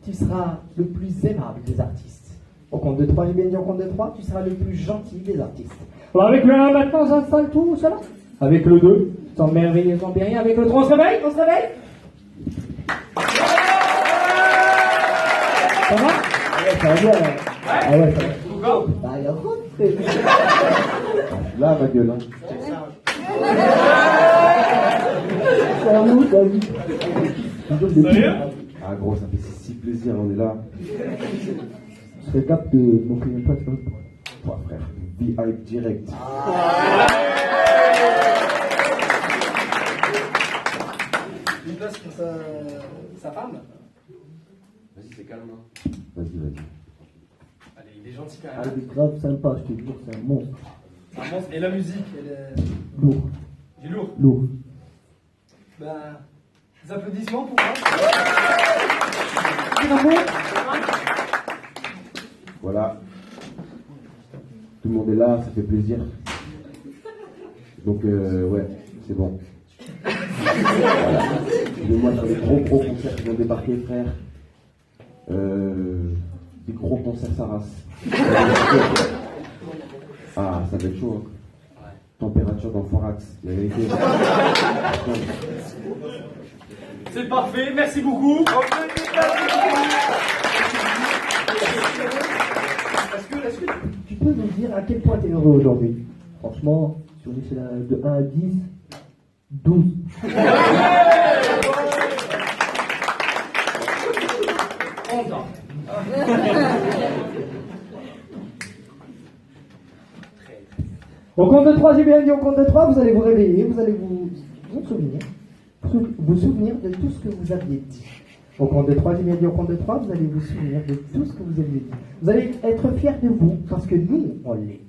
tu seras le plus aimable des artistes. Au compte de 3, j'ai bien dit au compte de 3, tu seras le plus gentil des artistes. Alors avec le 1 maintenant, j'installe tout cela. Avec le 2, sans merveilleux, sans rien. Avec le 3, on se réveille, on se réveille. Ça va? Ça va bien. Ah ouais, ça va. Bah, il y a trop de Là, ma gueule, hein. C'est un mou, t'as vu. Sérieux? Ah, gros, ça fait si plaisir, on est là. Je serais capable de m'offrir une place, hein. Toi, frère, VIP direct. Une place pour sa femme. Vas-y, c'est calme. Vas-y. Allez, il est gentil quand Ah, même. il est grave sympa, je te jure, c'est un monstre. Et la musique, Lourd, du lourd. lourd. Ben, des applaudissements pour moi. Voilà. Tout le monde est là, ça fait plaisir. Donc, ouais, c'est bon. Voilà. Suivez-moi sur les gros concerts qui vont débarquer, frère. Des gros concerts Saras. Ah, ça va être chaud. Hein. Température dans le Forax, la vérité. C'est parfait, merci beaucoup. Est-ce que Tu peux nous dire à quel point tu es heureux aujourd'hui? Franchement, sur une échelle de 1 à 10, 12. Au compte de 3, j'ai bien dit au compte de 3, vous allez vous réveiller, vous allez vous souvenir de tout ce que vous aviez dit. Au compte de 3, j'ai bien dit au compte de 3, vous allez vous souvenir de tout ce que vous aviez dit. Vous allez être fiers de vous, parce que nous, on l'est.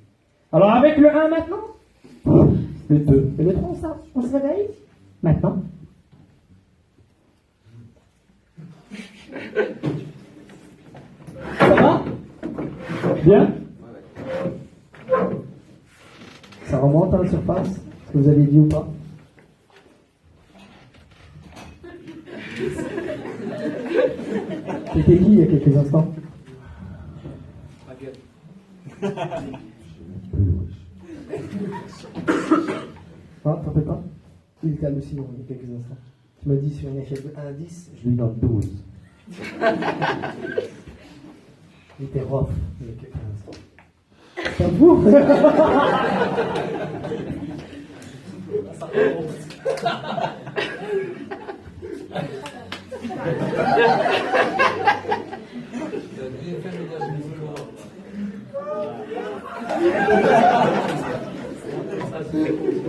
Alors avec le 1 maintenant, le 2 et le 3, on se réveille maintenant. Ça va? Bien? Ça remonte à la surface, ce que vous avez dit ou pas? C'était qui il y a quelques instants? Ah, t'en fais pas? Il était hallucinant il y a quelques instants. Tu m'as dit sur une échelle de 1 à 10, je lui donne 12. Il était rough il y a quelques instants. C'est vous?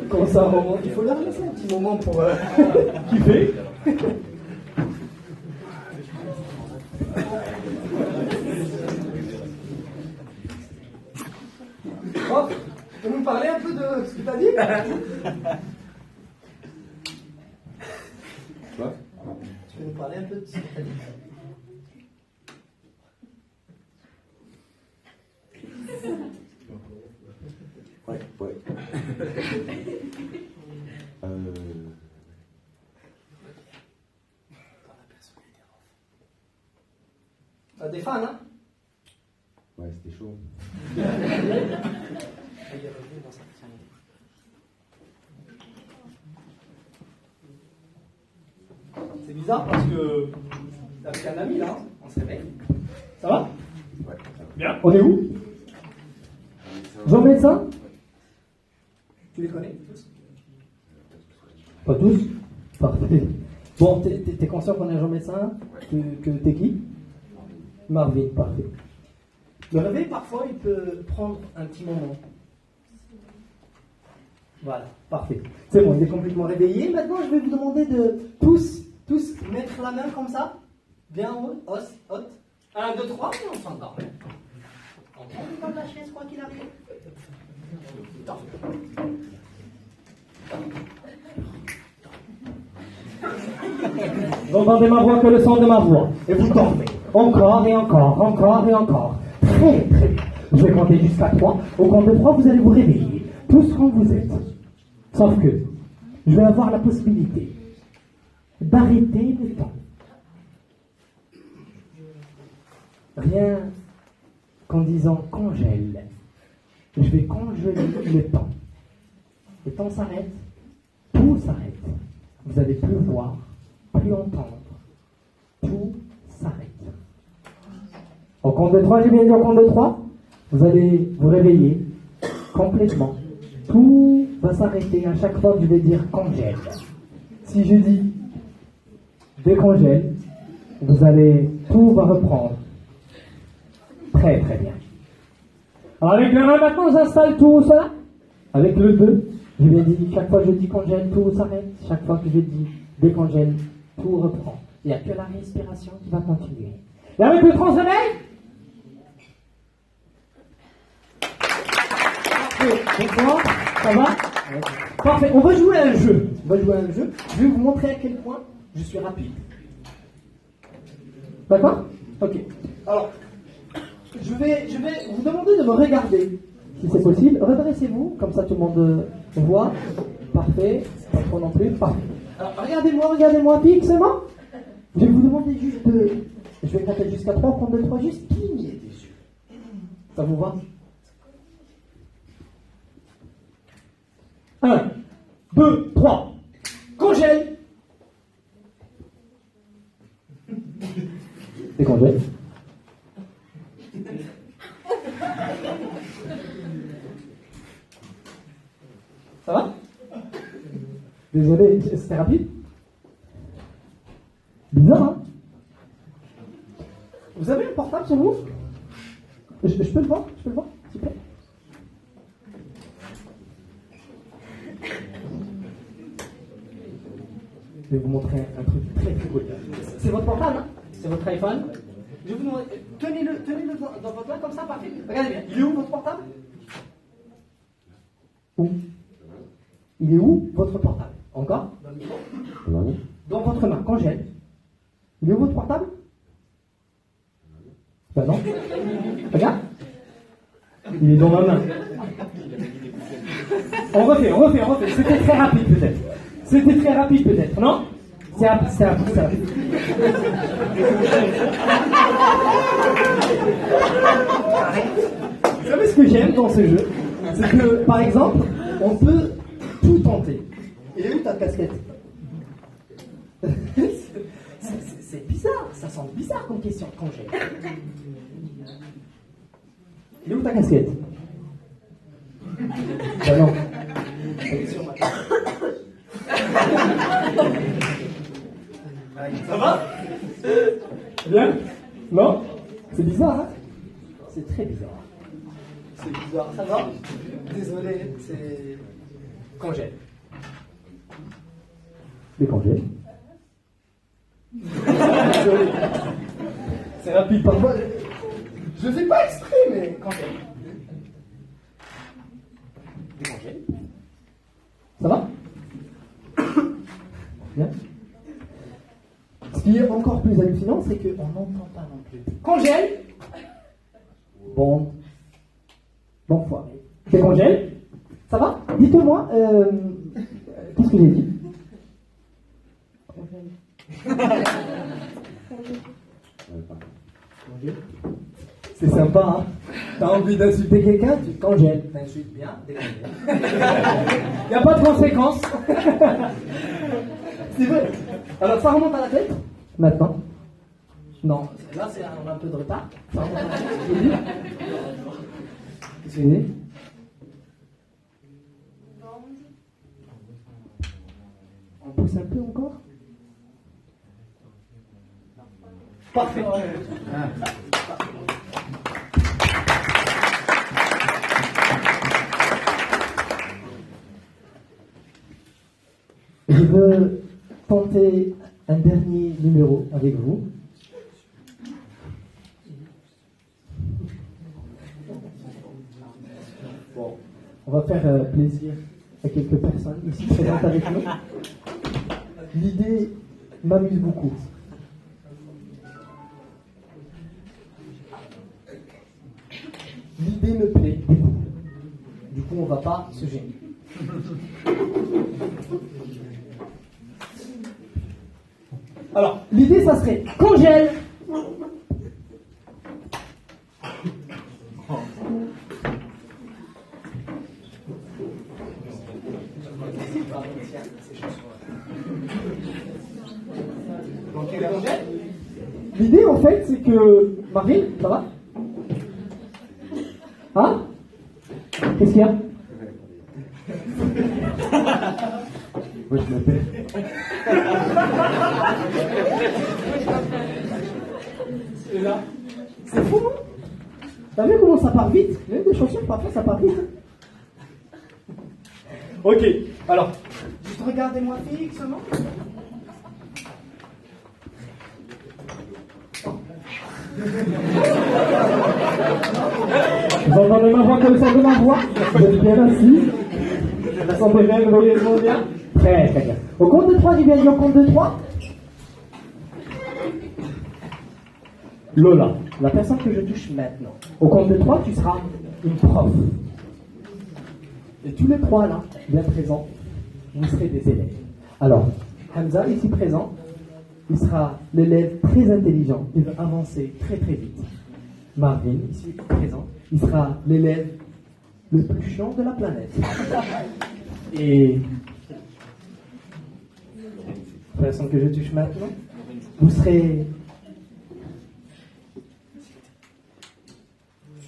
Quand ça remonte, il faut leur laisser un petit moment pour Kiffer? Oh, tu peux nous parler un peu de ce que tu as dit? Quoi? Tu peux nous parler un peu de ce que tu as dit? Ouais. T'as des fans, hein? Ouais, c'était chaud. C'est bizarre parce que t'as fait un ami là, hein, on se réveille. Ça va? Ouais, ça va. Bien. On est où? Jean médecin? Tu les connais tous? Pas tous? Parfait. Bon, t'es conscient qu'on est Jean médecin? Que t'es qui? Marvin, parfait. Le réveil, parfois, il peut prendre un petit moment. Voilà, parfait. C'est bon, il est complètement réveillé. Maintenant, je vais vous demander de tous mettre la main comme ça, bien haute. 1, 2, 3, et on s'endort. On tombe comme la chaise, quoi qu'il arrive. Vous entendez ma voix que le son de ma voix. Et vous dormez. Encore et encore, encore et encore. Très, très bien. Je vais compter jusqu'à 3. Au compte de 3, vous allez vous réveiller. Tous comme vous êtes. Sauf que, je vais avoir la possibilité d'arrêter le temps. Rien qu'en disant congèle. Je vais congeler le temps. Le temps s'arrête. Tout s'arrête. Vous allez plus voir, plus entendre. Tout s'arrête. Au compte de 3, j'ai bien dit au compte de 3, vous allez vous réveiller complètement. Tout va s'arrêter à chaque fois que je vais dire congèle. Si je dis décongèle, tout va reprendre. Très très bien. Alors avec le 1 maintenant, j'installe tout cela. Avec le 2, je viens dire, chaque fois que je dis congèle, tout s'arrête. Chaque fois que je dis décongèle, tout reprend. Il n'y a que la respiration qui va continuer. Et avec le 3 sommeil, bonsoir, ça va? Parfait, on va jouer à un jeu. On va jouer à un jeu. Je vais vous montrer à quel point je suis rapide. D'accord? Ok. Alors, je vais vous demander de me regarder. Si c'est possible, redressez-vous, comme ça tout le monde voit. Parfait, pas trop non plus. Parfait. Alors, regardez-moi fixement. Je vais vous demander juste de... Je vais compter jusqu'à 3, compte de 3, juste cligner des yeux. Ça vous va? 1, 2, 3. Congèle. Décongèle. Ça va? Désolé, c'était rapide. Bizarre, hein? Vous avez un portable sur vous? Je peux le voir? S'il vous plaît? Je vais vous montrer un truc très très beau. C'est votre portable, hein? C'est votre iPhone? Je vais vous demander, tenez-le dans votre main comme ça, parfait. Regardez bien, il est où votre portable? Où? Il est où votre portable? Encore? Dans le micro. Dans votre main, congèle. Il est où votre portable? Ben non. Regarde. Il est dans ma main. On refait. C'était très rapide peut-être. Non? C'est rapide. Vous savez ce que j'aime dans ce jeu? C'est que, par exemple, on peut tout tenter. Et où ta casquette? C'est bizarre, ça semble bizarre comme question quand j'ai. Et où ta casquette? Ben non. Ça va? Bien? Non? C'est bizarre, hein? C'est très bizarre. C'est bizarre, ça va? Désolé, c'est... Congèle. Les congèles? Désolé. C'est rapide parfois. Je fais pas exprès, mais congèle. Des congèles. Ça va? Bien. Ce qui est encore plus hallucinant, c'est qu'on n'entend pas non plus. Congèle. Bon foiré. C'est congèle. Ça va? Dites-moi, qu'est-ce que j'ai dit? C'est sympa, hein? T'as envie d'insulter quelqu'un, tu te congèles. T'insultes bien, décongèles. Il n'y a pas de conséquences. C'est vrai. Alors ça remonte à la tête? Maintenant? Non. Là, on a un peu de retard. Ça remonte à la tête. Qu'est-ce que c'est? On pousse un peu encore? Parfait. Je veux tenter un dernier numéro avec vous. Bon, on va faire plaisir à quelques personnes ici présentes avec nous. L'idée m'amuse beaucoup. L'idée me plaît beaucoup. Du coup, on va pas se gêner. Alors, l'idée, ça serait congèle. L'idée, en fait, c'est que... Marine, ça va? Hein? Qu'est-ce qu'il y a? Moi, je m'appelle. Et là, c'est fou, non? T'as vu comment ça part vite? Même des chaussures, parfois, ça part vite. Ok, alors, juste regardez-moi fixement. Vous entendez ma voix comme ça de ma voix? Vous êtes bien assis? Vous sentez bien, vous voyez le bien? Très bien. Au compte de 3, dis bien, au compte de 3. Lola, la personne que je touche maintenant. Au compte de 3, tu seras une prof. Et tous les 3 là, bien présents, vous serez des élèves. Alors, Hamza, ici présent, il sera l'élève très intelligent, il va avancer très très vite. Marvin, ici présent, il sera l'élève le plus chiant de la planète. Et la personne que je touche maintenant, vous serez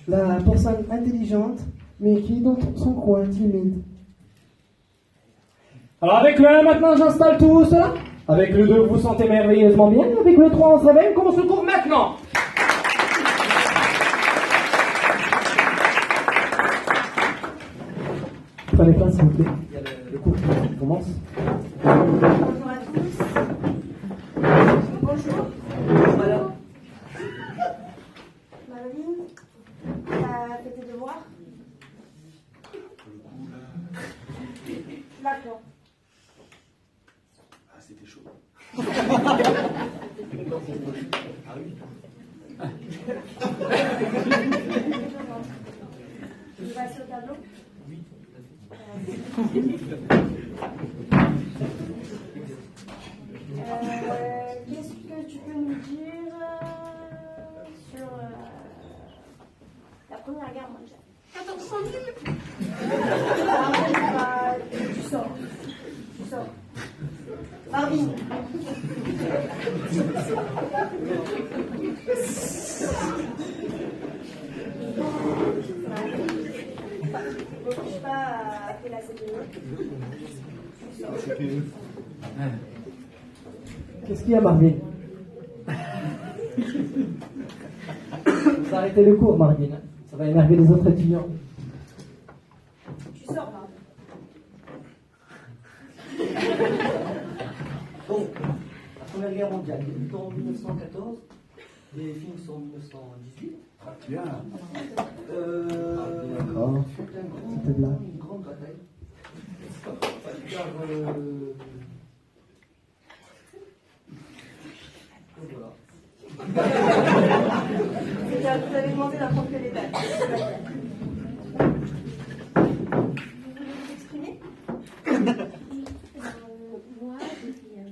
la personne intelligente, mais qui est dans son coin, timide. Alors avec le 1 maintenant, j'installe tout cela. Avec le 2, vous vous sentez merveilleusement bien. Avec le 3, on se réveille, on commence le cours maintenant. Prenez place, s'il vous plaît. Le cours commence. Bonjour à tous. Bonjour. Voilà. Madeline, t'as fait tes devoirs? D'accord. Ah, c'était chaud. Tu passes au tableau? Oui. Qu'est-ce que tu peux nous dire sur la Première Guerre mondiale? 1400 tu sors. Tu sors. Marvin. Ne touche pas à appeler la CPU. Qu'est-ce qu'il y a, Marvin? Vous arrêtez le cours, Marvin. Ça va énerver les autres étudiants. Tu sors, Marvin. Donc, la Première Guerre mondiale débute en 1914, les films sont en 1918. Bien. D'accord. C'était une grande bataille. Car, voilà. Vous avez demandé d'apprendre que les dates. Vous voulez vous exprimer? Moi, j'ai fait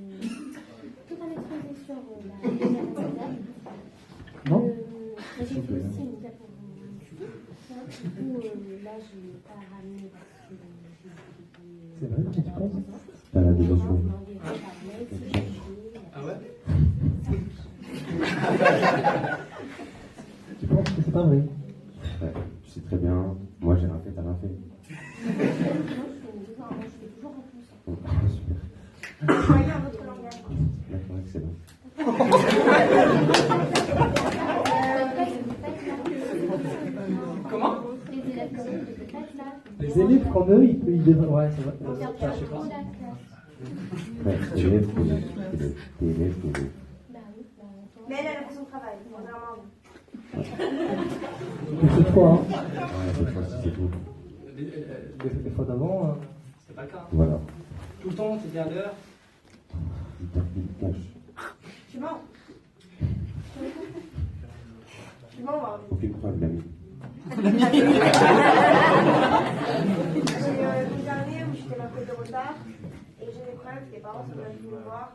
tout un exposé sur la Première Guerre mondiale. Non. J'ai fait aussi une diapo. Du coup, là, je n'ai pas ramené parce que j'ai C'est vrai, tu penses? T'as la dévotion. Ah ouais? Tu penses que c'est pas vrai? Ouais, tu sais très bien. Moi, j'ai rien fait, t'as rien fait. Je fais toujours en plus. Oh, super. Voyez un autre langage. D'accord, excellent. Comment? Les élèves comme eux, ils peuvent pas être là. Les élèves comme eux, ils devraient. Ouais, c'est vrai. On vient Enfin, je sais trop pas. la classe. Ouais, élève. Bah oui, bah Mais elle a fait son travail, contrairement à vous. Mais cette fois, hein. Ouais, cette fois-ci, c'est tout. Les fois d'avant, c'était pas le cas. Voilà. Tout le temps, c'était à l'heure. Il cache. Tu mens. Tu mens, Marvin. Aucune preuve, l'ami. J'ai l'année dernière où j'étais ma de retard et j'ai des problèmes avec tes parents, ça m'a dû me voir.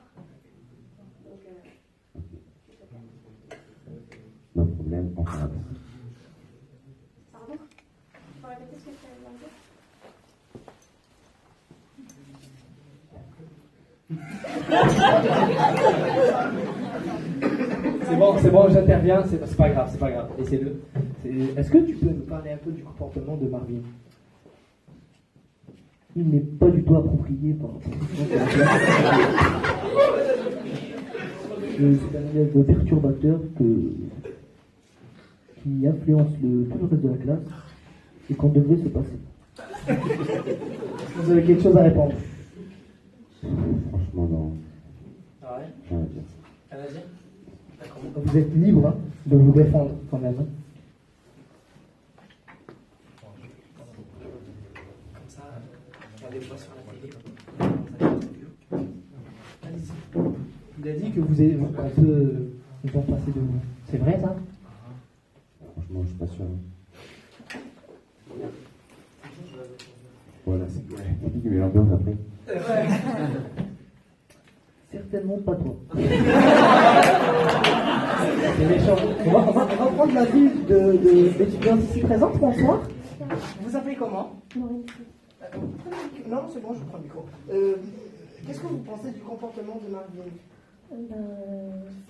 Donc, Non problème, on parle. pardon? Tu peux répéter ce que tu avais demandé? C'est bon, j'interviens, c'est pas grave, laissez-le. Est-ce que tu peux nous parler un peu du comportement de Marvin? Il n'est pas du tout approprié par rapport c'est un élève perturbateur qui influence tout le reste de la classe et qu'on devrait se passer. Vous avez quelque chose à répondre? Franchement, non. Ah ouais? Rien à dire. Vas-y. Vous êtes libre hein, de vous défendre quand même. Hein. Comme ça, on les voit sur la télé. Il a dit que vous avez un peu ils ont passé de vous. C'est vrai ça? Franchement, je suis pas sûr. Voilà, c'est compliqué, mais l'ambiance après. Certainement pas toi. C'est méchant. On va prendre l'avis de l'étudiante ici présente. Bonsoir. Vous appelez comment? Non, c'est bon, je prends le micro. Qu'est-ce que vous pensez du comportement de Marvin?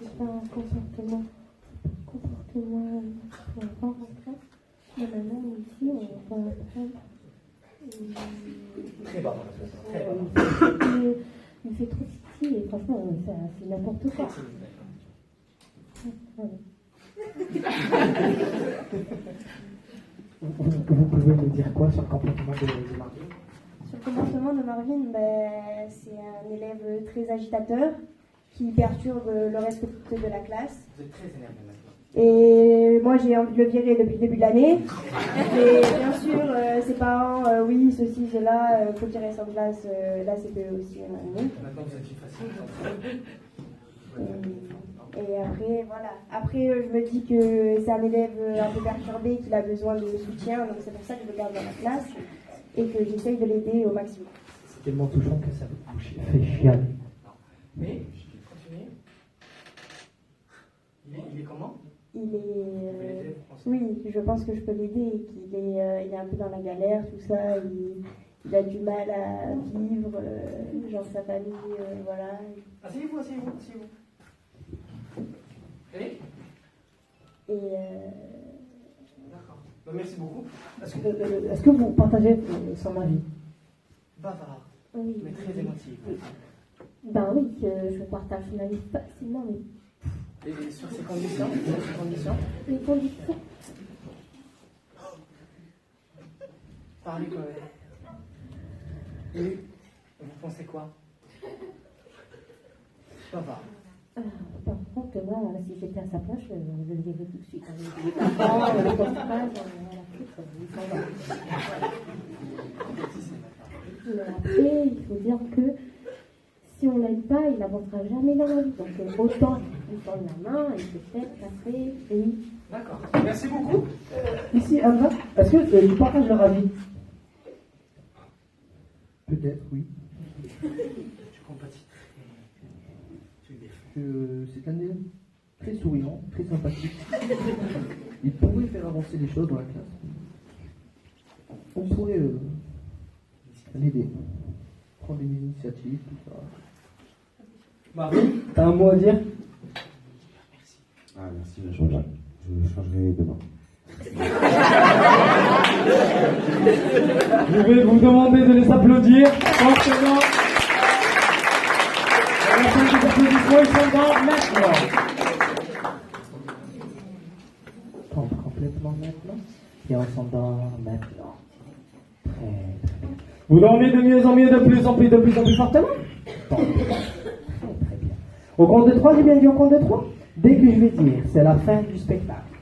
C'est pas un comportement fort en classe. Mais maintenant, ici, on va apprendre. Très bas. Très bas. Il me fait trop titi et franchement, c'est n'importe quoi. Vous pouvez me dire quoi sur le comportement de Marvin? Sur le comportement de Marvin, c'est un élève très agitateur qui perturbe le reste de la classe. Vous êtes très énervé maintenant. Et moi, j'ai envie de le virer depuis le début de l'année. Et bien sûr, ses parents, oui, ceci, cela, faut tirer sa place, la CPE aussi. Maintenant, vous êtes plus facile. Et après, voilà. Après, je me dis que c'est un élève un peu perturbé, qu'il a besoin de soutien, donc c'est pour ça que je le garde dans la classe et que j'essaye de l'aider au maximum. C'est tellement touchant que ça me fait chialer. Mais, continuez. Il est comment? Il est. Oui, je pense que je peux l'aider, qu'il est, il est un peu dans la galère, tout ça. Il a du mal à vivre, genre sa famille, voilà. Asseyez-vous, asseyez-vous, asseyez-vous. Et D'accord. Bah, merci beaucoup. Est-ce que vous partagez son avis? Bavard, Oui. mais très émotif. Ben oui, je partage mon avis facilement, mais Et sur ces conditions, les conditions. parlez quoi. Et vous pensez quoi? Bavard. Par contre, moi, si j'étais à sa place, je le dirais tout de suite. Il est content, le coffrage, à la flûte, il s'en va. Mais après, il faut dire que si on l'aide pas, il n'avancera jamais dans la vie. Donc autant lui tendre la main et peut-être après, oui. D'accord. Merci beaucoup. Ici, Anna, est-ce que tu partages leur avis? Peut-être, oui. Je compatis. C'est un élève très souriant, très sympathique. Il pourrait faire avancer les choses dans la classe. On pourrait l'aider, prendre des initiatives, tout ça. Marie, t'as un mot à dire? Ah, merci, je changerai demain. Je vais vous demander de les applaudir fortement. À la fin des applaudissements, ils s'endorment maintenant. Complètement maintenant. Et on s'endort maintenant. Très, très bien. Vous dormez de mieux en mieux, de plus en plus fortement? Très, très bien. Au compte de 3, j'ai bien dit au compte de 3. Dès que je vais dire c'est la fin du spectacle,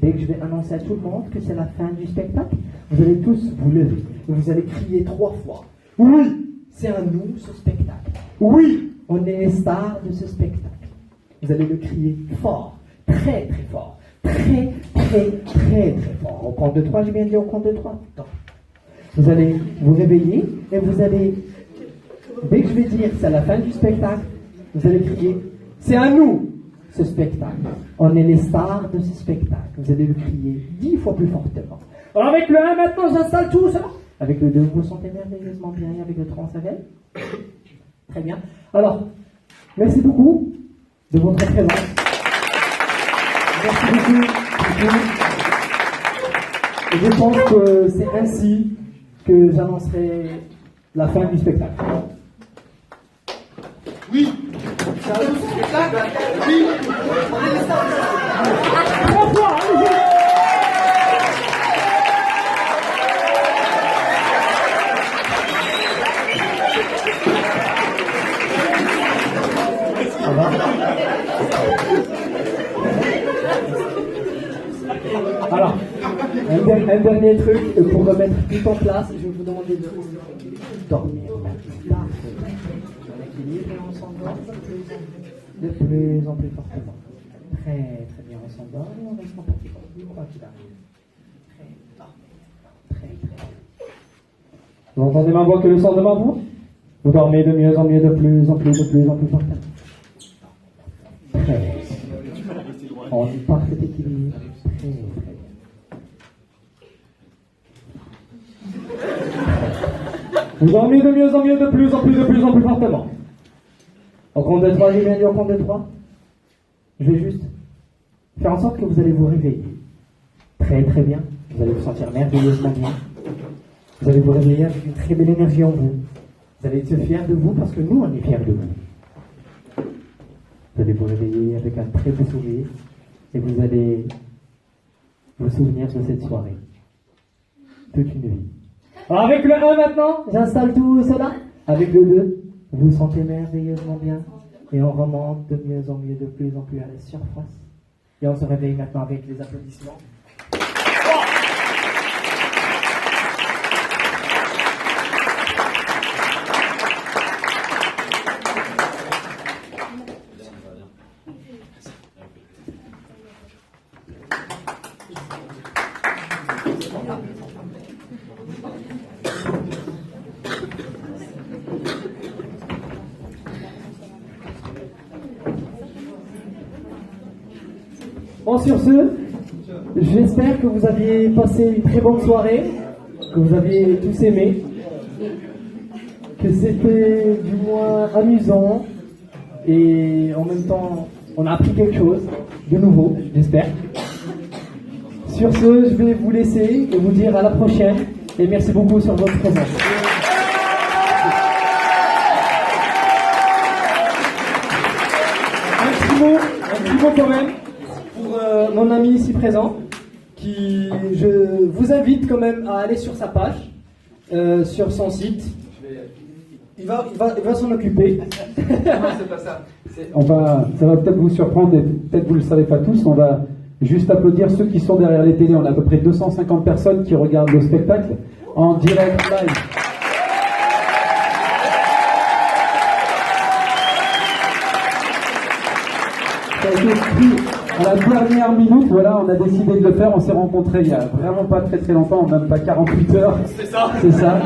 dès que je vais annoncer à tout le monde que c'est la fin du spectacle, vous allez tous vous lever et vous allez crier 3 fois. Oui, c'est à nous ce spectacle. Oui, on est les stars de ce spectacle. Vous allez le crier fort, très très fort, très très très très fort. Au compte de 3, j'ai bien dit au compte de 3. Vous allez vous réveiller et vous allez, dès que je vais dire c'est la fin du spectacle, vous allez crier c'est à nous ce spectacle. On est les stars de ce spectacle. Vous allez le crier 10 fois plus fortement. Alors avec le 1 maintenant, j'installe tout ça. Avec le 2, vous vous sentez merveilleusement bien. Et avec le 3, on s'appelle. Très bien. Alors, merci beaucoup de votre présence. Merci beaucoup. Et je pense que c'est ainsi que j'annoncerai la fin du spectacle. Oui. C'est à nous ce spectacle. Oui. On est les stars. 3 fois, allez-y. Ça va? Alors, un dernier truc pour remettre tout en place, je vais vous demander de dormir. On équilibre et on s'endort de plus en plus fortement. Très très bien, on s'endort et on reste confortable. Quoi qu'il arrive. Très bien. Vous entendez ma voix que le son de ma voix? Vous dormez de mieux en mieux, de plus en plus fortement. Très bien. En parfait équilibre. Très bien. Vous dormez de mieux en mieux, de plus en plus fortement. Au compte de 3, j'ai bien dit au compte de 3. Je vais juste faire en sorte que vous allez vous réveiller. Très très bien. Vous allez vous sentir merveilleusement bien. Vous allez vous réveiller avec une très belle énergie en vous. Vous allez être fiers de vous parce que nous, on est fiers de vous. Vous allez vous réveiller avec un très beau sourire et vous allez vous souvenir de cette soirée. Toute une vie. Alors avec le 1 maintenant, j'installe tout cela. Avec le 2, vous vous sentez merveilleusement bien. Et on remonte de mieux en mieux, de plus en plus à la surface. Et on se réveille maintenant avec les applaudissements. Bon, sur ce, j'espère que vous aviez passé une très bonne soirée, que vous aviez tous aimé, que c'était du moins amusant et en même temps on a appris quelque chose de nouveau, j'espère. Sur ce, je vais vous laisser et vous dire à la prochaine et merci beaucoup sur votre présence. Un petit mot quand même pour mon ami ici présent, qui je vous invite quand même à aller sur sa page, sur son site. Il va s'en occuper. C'est pas ça. Ça va peut-être vous surprendre et peut-être vous le savez pas tous. On va juste applaudir ceux qui sont derrière les télés. On a à peu près 250 personnes qui regardent le spectacle en direct live. Ça a été pris à la dernière minute, voilà, on a décidé de le faire, on s'est rencontrés il y a vraiment pas très longtemps, même pas 48 heures. C'est ça. C'est ça.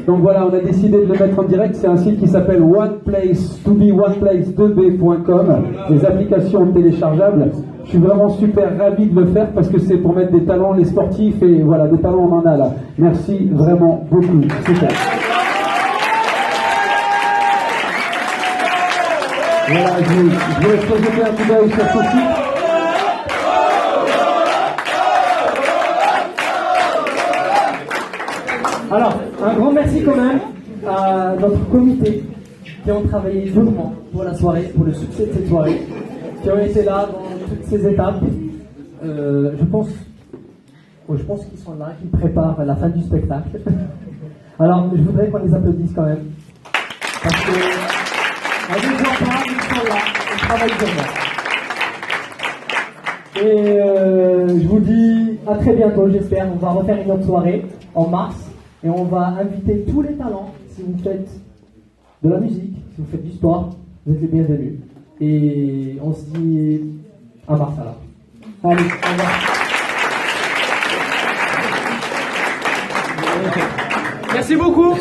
Donc voilà, on a décidé de le mettre en direct, c'est un site qui s'appelle oneplace2b.com, des applications téléchargeables. Je suis vraiment super ravi de le faire parce que c'est pour mettre des talents, les sportifs, et voilà, des talents on en a là. Merci vraiment beaucoup, super. Voilà, je vous laisse jeter un coup d'œil sur son site. Alors, un grand merci quand même à notre comité qui ont travaillé durement pour la soirée, pour le succès de cette soirée, qui ont été là dans toutes ces étapes. Je pense qu'ils sont là, qu'ils préparent la fin du spectacle. Alors, je voudrais qu'on les applaudisse quand même. Parce que, on ne les voit pas, ils sont là, ils travaillent durement. Et je vous dis à très bientôt, j'espère. On va refaire une autre soirée en mars. Et on va inviter tous les talents. Si vous faites de la musique, si vous faites du sport, vous êtes les bienvenus. Et on se dit à mars alors. Allez, au revoir. Merci beaucoup.